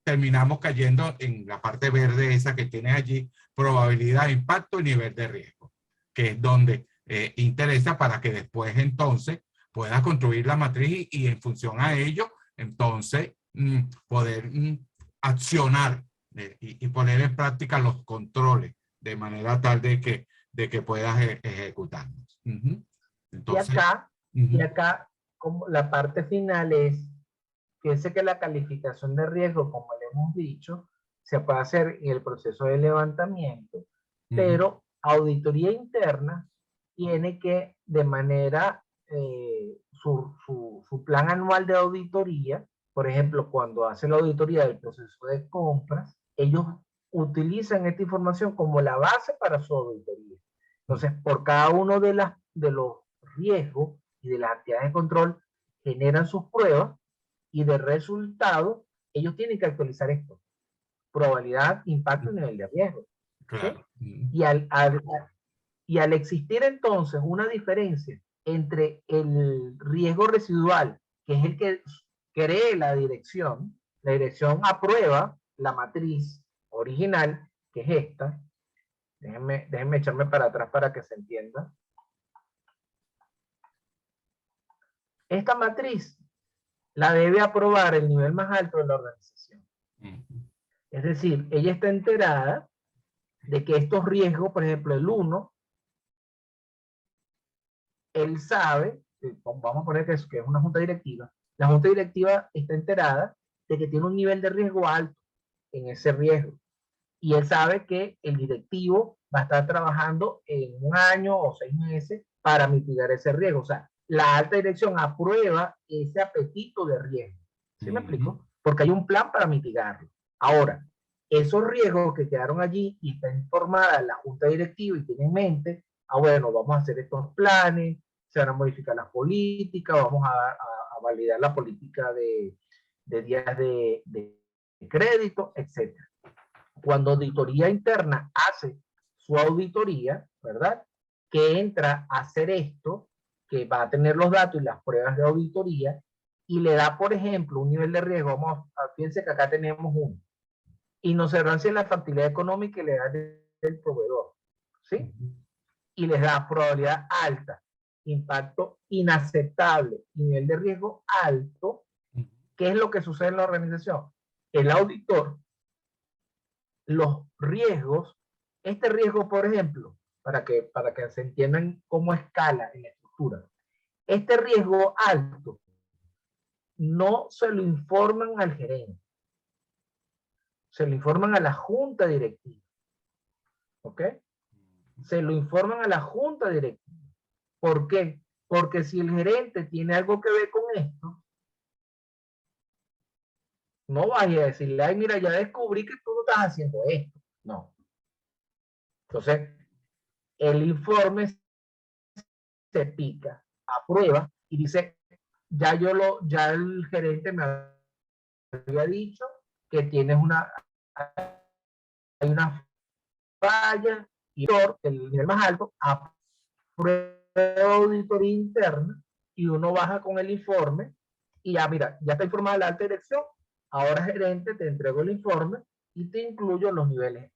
terminamos cayendo en la parte verde esa que tienes allí, probabilidad, impacto y nivel de riesgo, que es donde interesa para que después entonces puedas construir la matriz y en función a ello, entonces poder accionar y poner en práctica los controles de manera tal de que puedas ejecutarlos. Entonces, y acá como la parte final es, fíjense que la calificación de riesgo, como le hemos dicho, se puede hacer en el proceso de levantamiento, pero auditoría interna tiene que, de manera, su plan anual de auditoría, por ejemplo, cuando hace la auditoría del proceso de compras, ellos utilizan esta información como la base para su auditoría. Entonces, por cada uno de los riesgos y de las actividades de control, generan sus pruebas y de resultado, ellos tienen que actualizar esto. Probabilidad, impacto y nivel de riesgo. claro. ¿Sí? Y al existir entonces una diferencia entre el riesgo residual, que es el que cree la dirección aprueba la matriz original, que es esta. Déjenme echarme para atrás para que se entienda. Esta matriz la debe aprobar el nivel más alto de la organización. Es decir, ella está enterada de que estos riesgos, por ejemplo, el 1, él sabe, vamos a poner que es una junta directiva, la junta directiva está enterada de que tiene un nivel de riesgo alto en ese riesgo. Y él sabe que el directivo va a estar trabajando en 1 año o 6 meses para mitigar ese riesgo. O sea, la alta dirección aprueba ese apetito de riesgo. ¿Sí me explico? Porque hay un plan para mitigarlo. Ahora, esos riesgos que quedaron allí y está informada la junta directiva y tiene en mente, bueno, vamos a hacer estos planes, se van a modificar las políticas, vamos a validar la política de días de crédito, etc. Cuando auditoría interna hace su auditoría, ¿verdad? Que entra a hacer esto, que va a tener los datos y las pruebas de auditoría, y le da, por ejemplo, un nivel de riesgo. Fíjense que acá tenemos uno. Inobservancia en la factibilidad económica y legal del proveedor, ¿sí? Y les da probabilidad alta, impacto inaceptable, nivel de riesgo alto. ¿Qué es lo que sucede en la organización? El auditor, los riesgos, este riesgo, por ejemplo, para que se entiendan cómo escala en la estructura, este riesgo alto no se lo informan al gerente, se lo informan a la junta directiva. ¿Ok? Se lo informan a la junta directiva. ¿Por qué? Porque si el gerente tiene algo que ver con esto, no vaya a decirle, ay, mira, ya descubrí que tú no estás haciendo esto. No. Entonces, el informe se pica, aprueba y dice, ya el gerente me había dicho que tienes hay una falla y el nivel más alto aprueba auditoría interna y uno baja con el informe y ya mira, ya está informada la alta dirección, ahora gerente te entrego el informe y te incluyo los niveles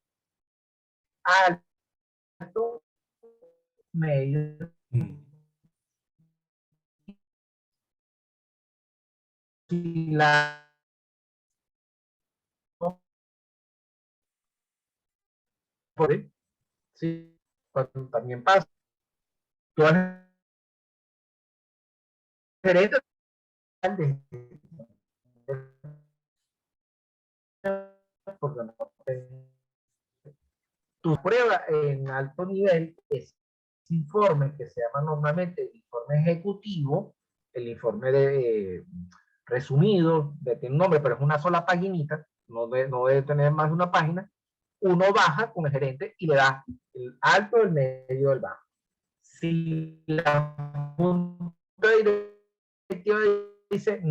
alto, medio, y la sí, también pasa. Tú eres gerente de porque no Tu prueba en alto nivel es informe que se llama normalmente el informe ejecutivo, el informe de resumido, tiene un nombre, pero es una sola paginita, no debe tener más de una página. Uno baja con el gerente y le da el alto, el medio, el bajo. Si la junta directiva dice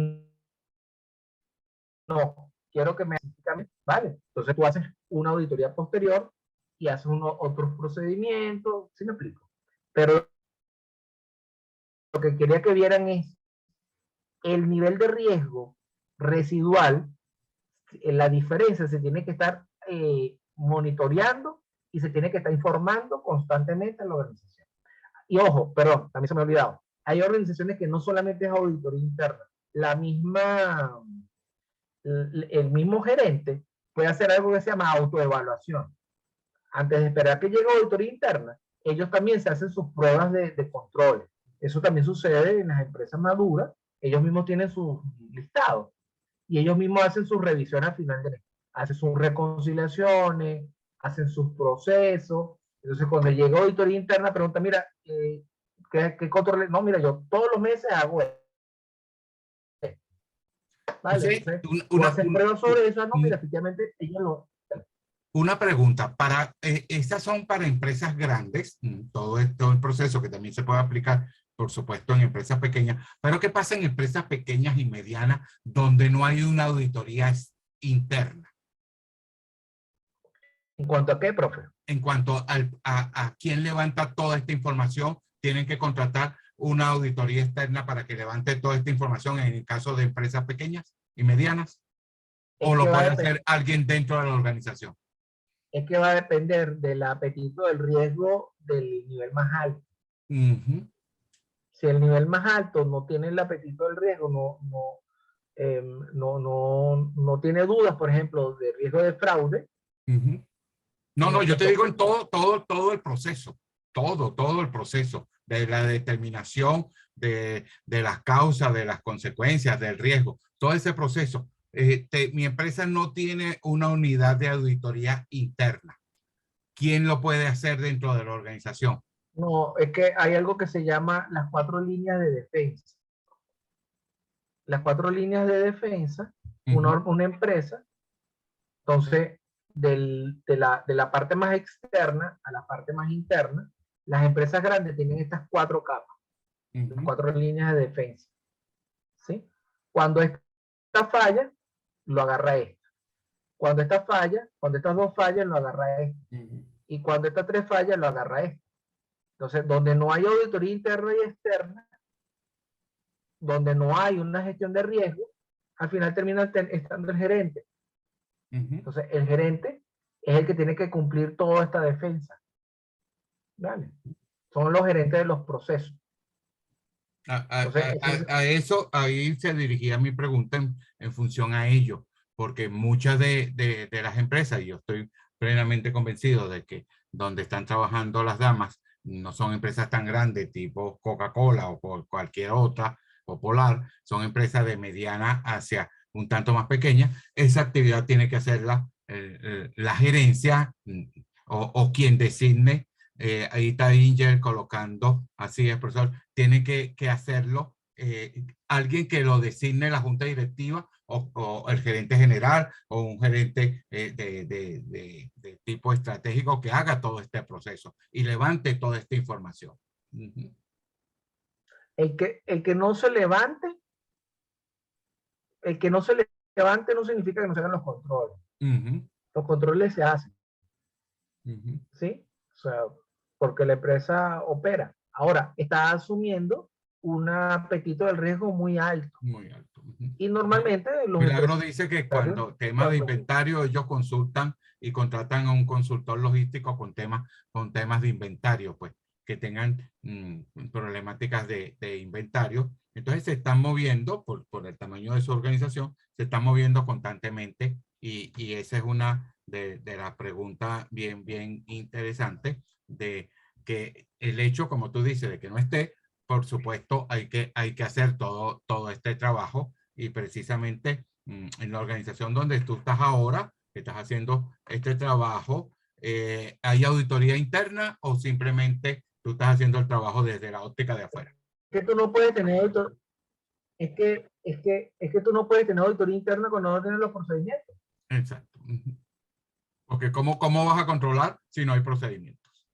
no, quiero que me vale, entonces tú haces una auditoría posterior y haces otros procedimientos, ¿sí me explico? Pero lo que quería que vieran es el nivel de riesgo residual, la diferencia se tiene que estar monitoreando y se tiene que estar informando constantemente a la organización. Y ojo, perdón, también se me ha olvidado, hay organizaciones que no solamente es auditoría interna, el mismo gerente puede hacer algo que se llama autoevaluación. Antes de esperar que llegue auditoría interna, ellos también se hacen sus pruebas de control. Eso también sucede en las empresas maduras. Ellos mismos tienen sus listados y ellos mismos hacen sus revisiones al final de mes. Hacen sus reconciliaciones, hacen sus procesos. Entonces, cuando llega auditoría interna, pregunta, mira, ¿qué control? No, mira, yo todos los meses hago esto. Vale, Sí, entonces, tú haces pruebas sobre eso, no, mira, efectivamente, ellos lo... Una pregunta, estas son para empresas grandes, todo el proceso que también se puede aplicar, por supuesto, en empresas pequeñas, pero ¿qué pasa en empresas pequeñas y medianas donde no hay una auditoría interna? ¿En cuanto a qué, profe? En cuanto a quién levanta toda esta información, tienen que contratar una auditoría externa para que levante toda esta información en el caso de empresas pequeñas y medianas, o lo puede hacer alguien dentro de la organización. Es que va a depender del apetito del riesgo del nivel más alto. Si el nivel más alto no tiene el apetito del riesgo, no tiene dudas, por ejemplo, de riesgo de fraude. No, yo te digo en todo el proceso, todo el proceso de la determinación de las causas, de las consecuencias, del riesgo, todo ese proceso. Mi empresa no tiene una unidad de auditoría interna. ¿Quién lo puede hacer dentro de la organización? No, es que hay algo que se llama las 4 líneas de defensa. Las 4 líneas de defensa, una empresa, entonces, de la parte más externa a la parte más interna, las empresas grandes tienen estas 4 capas, 4 líneas de defensa. ¿Sí? Cuando esta falla, lo agarra esta. Cuando esta falla, cuando estas 2 fallan, lo agarra esta. Y cuando estas 3 fallan, lo agarra esta. Entonces, donde no hay auditoría interna y externa, donde no hay una gestión de riesgo, al final termina estando el gerente. Entonces, el gerente es el que tiene que cumplir toda esta defensa. ¿Vale? Son los gerentes de los procesos. Ahí se dirigía mi pregunta en función a ello, porque muchas de las empresas, y yo estoy plenamente convencido de que donde están trabajando las damas no son empresas tan grandes tipo Coca-Cola o cualquier otra, o Polar, son empresas de mediana hacia un tanto más pequeña. Esa actividad tiene que hacerla la gerencia o quien designe. Ahí está Inger colocando, así es, profesor, tiene que hacerlo alguien que lo designe la junta directiva o el gerente general o un gerente de tipo estratégico que haga todo este proceso y levante toda esta información. El que no se levante, no significa que no se hagan los controles. Los controles se hacen. ¿Sí? O sea, porque la empresa opera. Ahora, está asumiendo un apetito del riesgo muy alto. Muy alto. Y normalmente los Milagro dice que cuando tema de inventario, ellos consultan y contratan a un consultor logístico con temas de inventario, pues, que tengan problemáticas de inventario. Entonces se están moviendo, por el tamaño de su organización, se están moviendo constantemente y esa es una de las preguntas bien interesantes, de que el hecho, como tú dices, de que no esté, por supuesto, hay que hacer todo este trabajo y precisamente en la organización donde tú estás ahora, que estás haciendo este trabajo, ¿hay auditoría interna o simplemente tú estás haciendo el trabajo desde la óptica de afuera? Que tú no puedes tener es que tú no puedes tener auditoría interna cuando no tienes los procedimientos. Exacto. Porque ¿cómo vas a controlar si no hay procedimientos?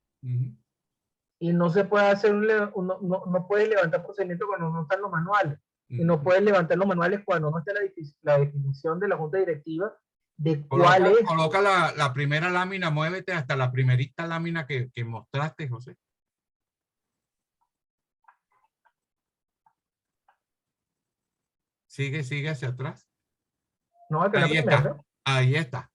Y no se puede hacer, no puedes levantar procedimientos cuando no están los manuales. Y no puedes levantar los manuales cuando no está la definición de la junta directiva de cuál es. Coloca la primera lámina, muévete hasta la primerita lámina que mostraste, José. Sigue hacia atrás. No, ahí está, ahí está.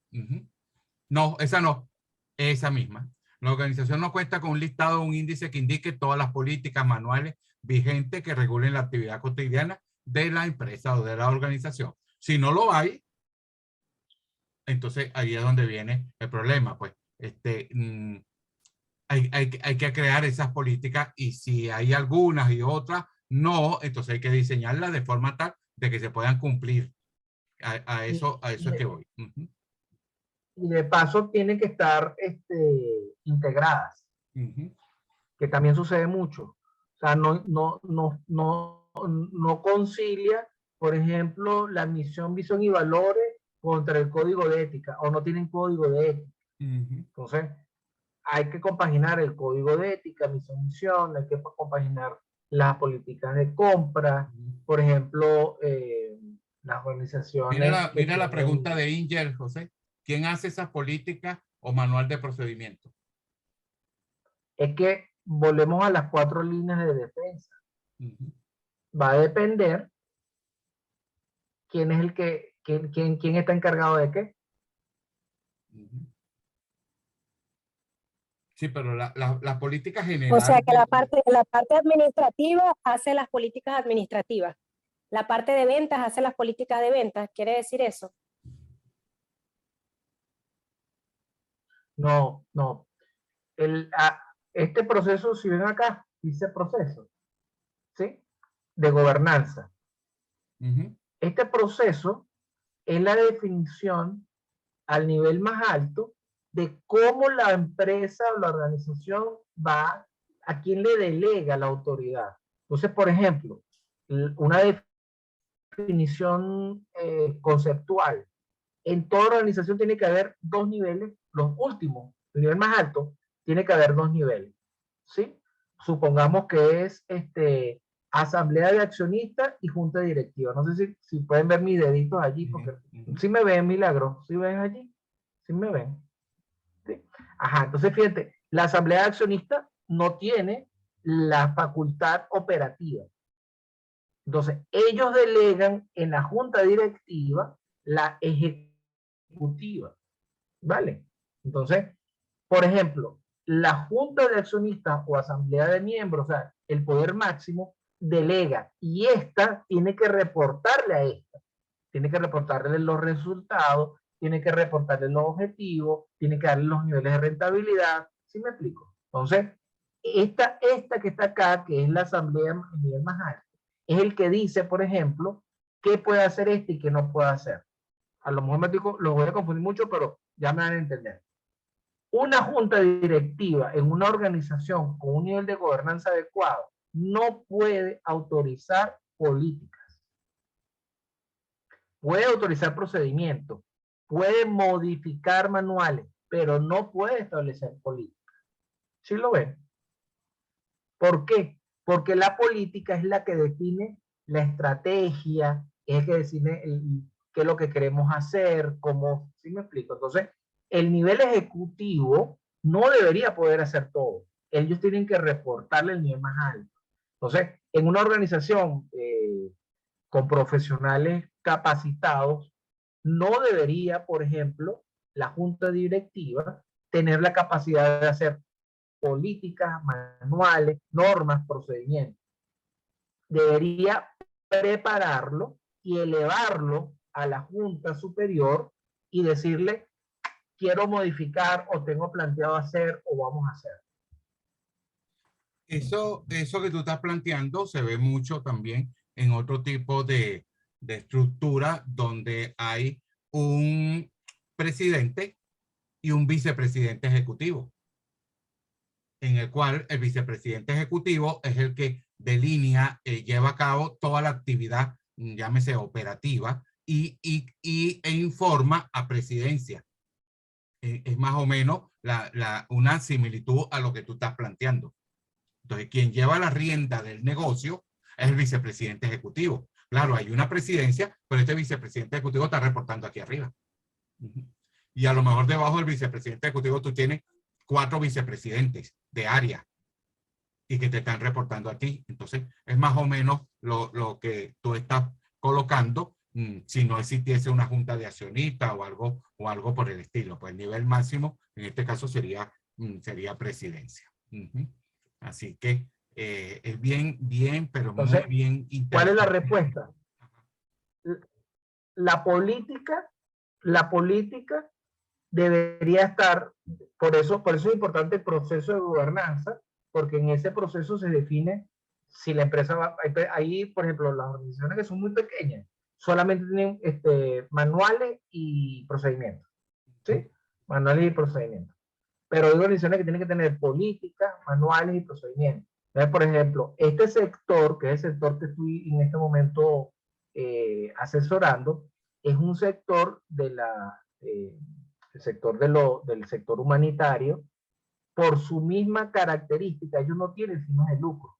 No, esa no, esa misma. La organización no cuenta con un listado o un índice que indique todas las políticas manuales vigentes que regulen la actividad cotidiana de la empresa o de la organización. Si no lo hay, entonces ahí es donde viene el problema. Pues hay que crear esas políticas, y si hay algunas y otras no, entonces hay que diseñarlas de forma tal de que se puedan cumplir. A eso es que voy. Y de paso tienen que estar integradas, que también sucede mucho. O sea, no concilia, por ejemplo, la misión, visión y valores contra el código de ética, o no tienen código de ética. Entonces, hay que compaginar el código de ética, misión, hay que compaginar las políticas de compra, por ejemplo, las organizaciones. Mira la pregunta de Inger, José. ¿Quién hace esas políticas o manual de procedimiento? Es que volvemos a las 4 líneas de defensa. Va a depender quién es quién está encargado de qué. Sí, pero la política general. O sea que la parte administrativa hace las políticas administrativas. La parte de ventas hace las políticas de ventas. ¿Quiere decir eso? No. Este proceso, si ven acá, dice proceso, ¿sí? De gobernanza. Este proceso es la definición al nivel más alto de cómo la empresa o la organización va, a quién le delega la autoridad. Entonces, por ejemplo, una definición conceptual. En toda organización tiene que haber 2 niveles, los últimos, el nivel más alto, tiene que haber 2 niveles, ¿sí? Supongamos que es asamblea de accionistas y junta directiva. No sé si pueden ver mis deditos allí, porque si me ven, Milagro, si ven allí, si me ven. ¿Sí? Ajá, entonces fíjate, la asamblea de accionistas no tiene la facultad operativa. Entonces, ellos delegan en la junta directiva la ejecutiva, ¿vale? Entonces, por ejemplo, la junta de accionistas o asamblea de miembros, o sea, el poder máximo, delega, y esta tiene que reportarle a esta, tiene que reportarle los resultados, tiene que reportarle los objetivos, tiene que darle los niveles de rentabilidad. ¿Sí me explico? Entonces, esta que está acá, que es la asamblea a nivel más alto, es el que dice, por ejemplo, qué puede hacer y qué no puede hacer. A lo mejor lo voy a confundir mucho, pero ya me van a entender. Una junta directiva en una organización con un nivel de gobernanza adecuado no puede autorizar políticas. Puede autorizar procedimientos, puede modificar manuales, pero no puede establecer políticas. ¿Sí lo ven? ¿Por qué? Porque la política es la que define la estrategia, es el que define qué es lo que queremos hacer, cómo, ¿sí me explico? Entonces, el nivel ejecutivo no debería poder hacer todo. Ellos tienen que reportarle el nivel más alto. Entonces, en una organización con profesionales capacitados, no debería, por ejemplo, la junta directiva tener la capacidad de hacer políticas, manuales, normas, procedimientos. Debería prepararlo y elevarlo a la junta superior y decirle, quiero modificar o tengo planteado hacer o vamos a hacer. Eso que tú estás planteando se ve mucho también en otro tipo de estructura donde hay un presidente y un vicepresidente ejecutivo, en el cual el vicepresidente ejecutivo es el que delinea, lleva a cabo toda la actividad, llámese operativa, e informa a presidencia. Es más o menos una similitud a lo que tú estás planteando. Entonces, quien lleva la rienda del negocio es el vicepresidente ejecutivo. Claro, hay una presidencia, pero este vicepresidente ejecutivo está reportando aquí arriba. Y a lo mejor debajo del vicepresidente ejecutivo tú tienes 4 vicepresidentes de área y que te están reportando a ti. Entonces, es más o menos lo que tú estás colocando, si no existiese una junta de accionistas o algo por el estilo. Pues el nivel máximo, en este caso, sería presidencia. Así que es bien, pero entonces, muy bien. ¿cuál es la respuesta? La política debería estar, por eso es importante el proceso de gobernanza, porque en ese proceso se define si la empresa va, ahí, por ejemplo, las organizaciones que son muy pequeñas, solamente tienen manuales y procedimientos, ¿sí? Manuales y procedimientos. Pero hay organizaciones que tienen que tener políticas, manuales y procedimientos. Entonces, por ejemplo, este sector, que es el sector que estoy en este momento asesorando, es un sector del sector humanitario. Por su misma característica, ellos no tienen fines de lucro,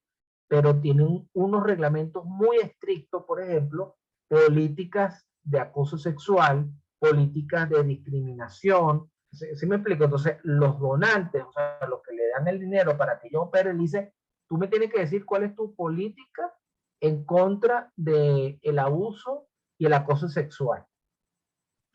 pero tienen unos reglamentos muy estrictos, por ejemplo, políticas de acoso sexual, políticas de discriminación. ¿Sí me explico? Entonces, los donantes, o sea, los que le dan el dinero para que yo opere, le dicen, tú me tienes que decir cuál es tu política en contra del abuso y el acoso sexual.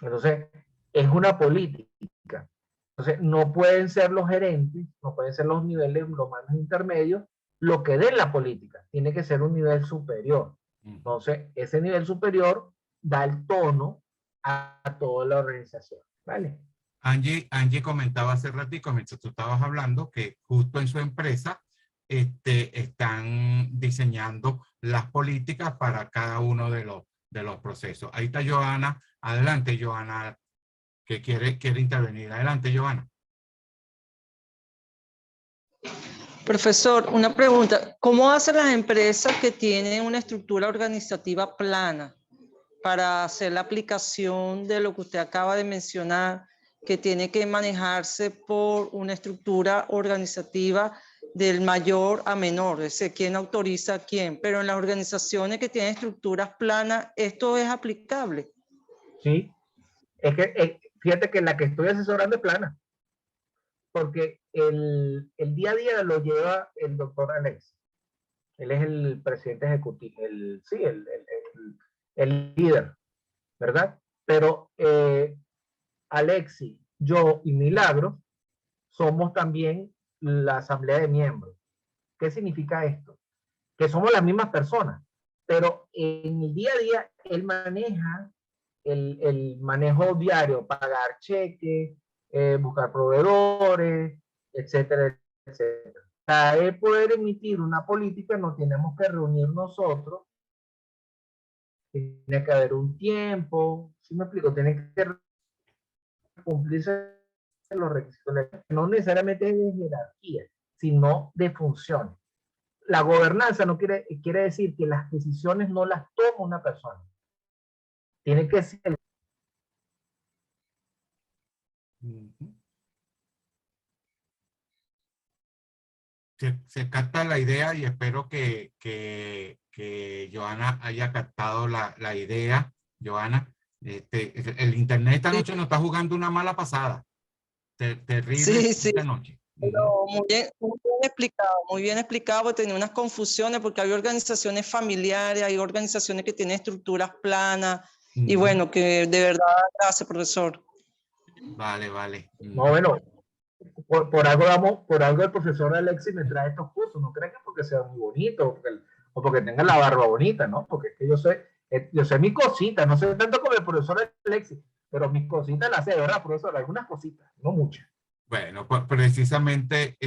Entonces, es una política. Entonces, no pueden ser los gerentes, no pueden ser los niveles, los mandos intermedios, lo que den la política. Tiene que ser un nivel superior. Entonces, ese nivel superior da el tono a toda la organización. ¿Vale? Angie comentaba hace ratito, mientras tú estabas hablando, que justo en su empresa están diseñando las políticas para cada uno de los procesos. Ahí está Joana. Adelante, Joana, que quiere intervenir. Adelante, Joana. Profesor, una pregunta. ¿Cómo hacen las empresas que tienen una estructura organizativa plana para hacer la aplicación de lo que usted acaba de mencionar, que tiene que manejarse por una estructura organizativa del mayor a menor? Es decir, quién autoriza a quién. Pero en las organizaciones que tienen estructuras planas, ¿esto es aplicable? Sí. Es que fíjate que la que estoy asesorando es plana. Porque el día a día lo lleva el doctor Alex. Él es el presidente ejecutivo, el líder, ¿verdad? Pero Alexi, yo y Milagro somos también la asamblea de miembros. ¿Qué significa esto? Que somos las mismas personas, pero en el día a día él maneja el manejo diario, pagar cheques, buscar proveedores, etcétera, etcétera. Para él poder emitir una política nos tenemos que reunir nosotros, tiene que haber un tiempo, ¿sí me explico? Tiene que cumplirse los requisitos, no necesariamente de jerarquía, sino de funciones. La gobernanza no quiere decir que las decisiones no las toma una persona. Tiene que ser. Se capta la idea y espero que Joana haya captado la idea. Joana, el internet esta noche nos está jugando una mala pasada. Terrible Sí. esta noche. Pero muy bien explicado, tenía unas confusiones porque hay organizaciones familiares, hay organizaciones que tienen estructuras planas, y bueno, que de verdad, gracias, profesor. Vale. No, bueno, por algo el profesor Alexis me trae estos cursos, no crean que porque sea muy bonito o porque tenga la barba bonita, ¿no? Porque es que yo sé mis cositas, no sé tanto como el profesor Alexis, pero mis cositas las sé, ¿verdad, profesor? Algunas cositas, no muchas. Bueno, pues precisamente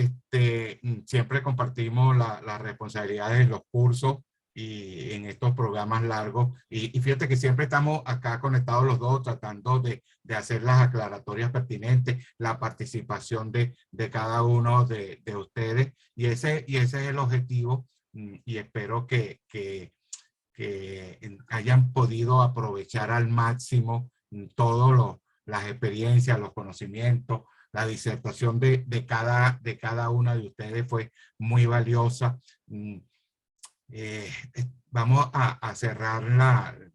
siempre compartimos las responsabilidades de los cursos y en estos programas largos. Y fíjate que siempre estamos acá conectados los dos tratando de hacer las aclaratorias pertinentes, la participación de cada uno de ustedes. Y ese es el objetivo, y espero que hayan podido aprovechar al máximo todas las experiencias, los conocimientos. La disertación de cada una de ustedes fue muy valiosa. Vamos a cerrar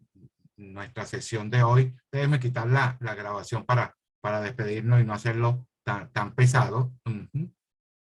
nuestra sesión de hoy. Déjenme quitar la grabación para despedirnos y no hacerlo tan pesado.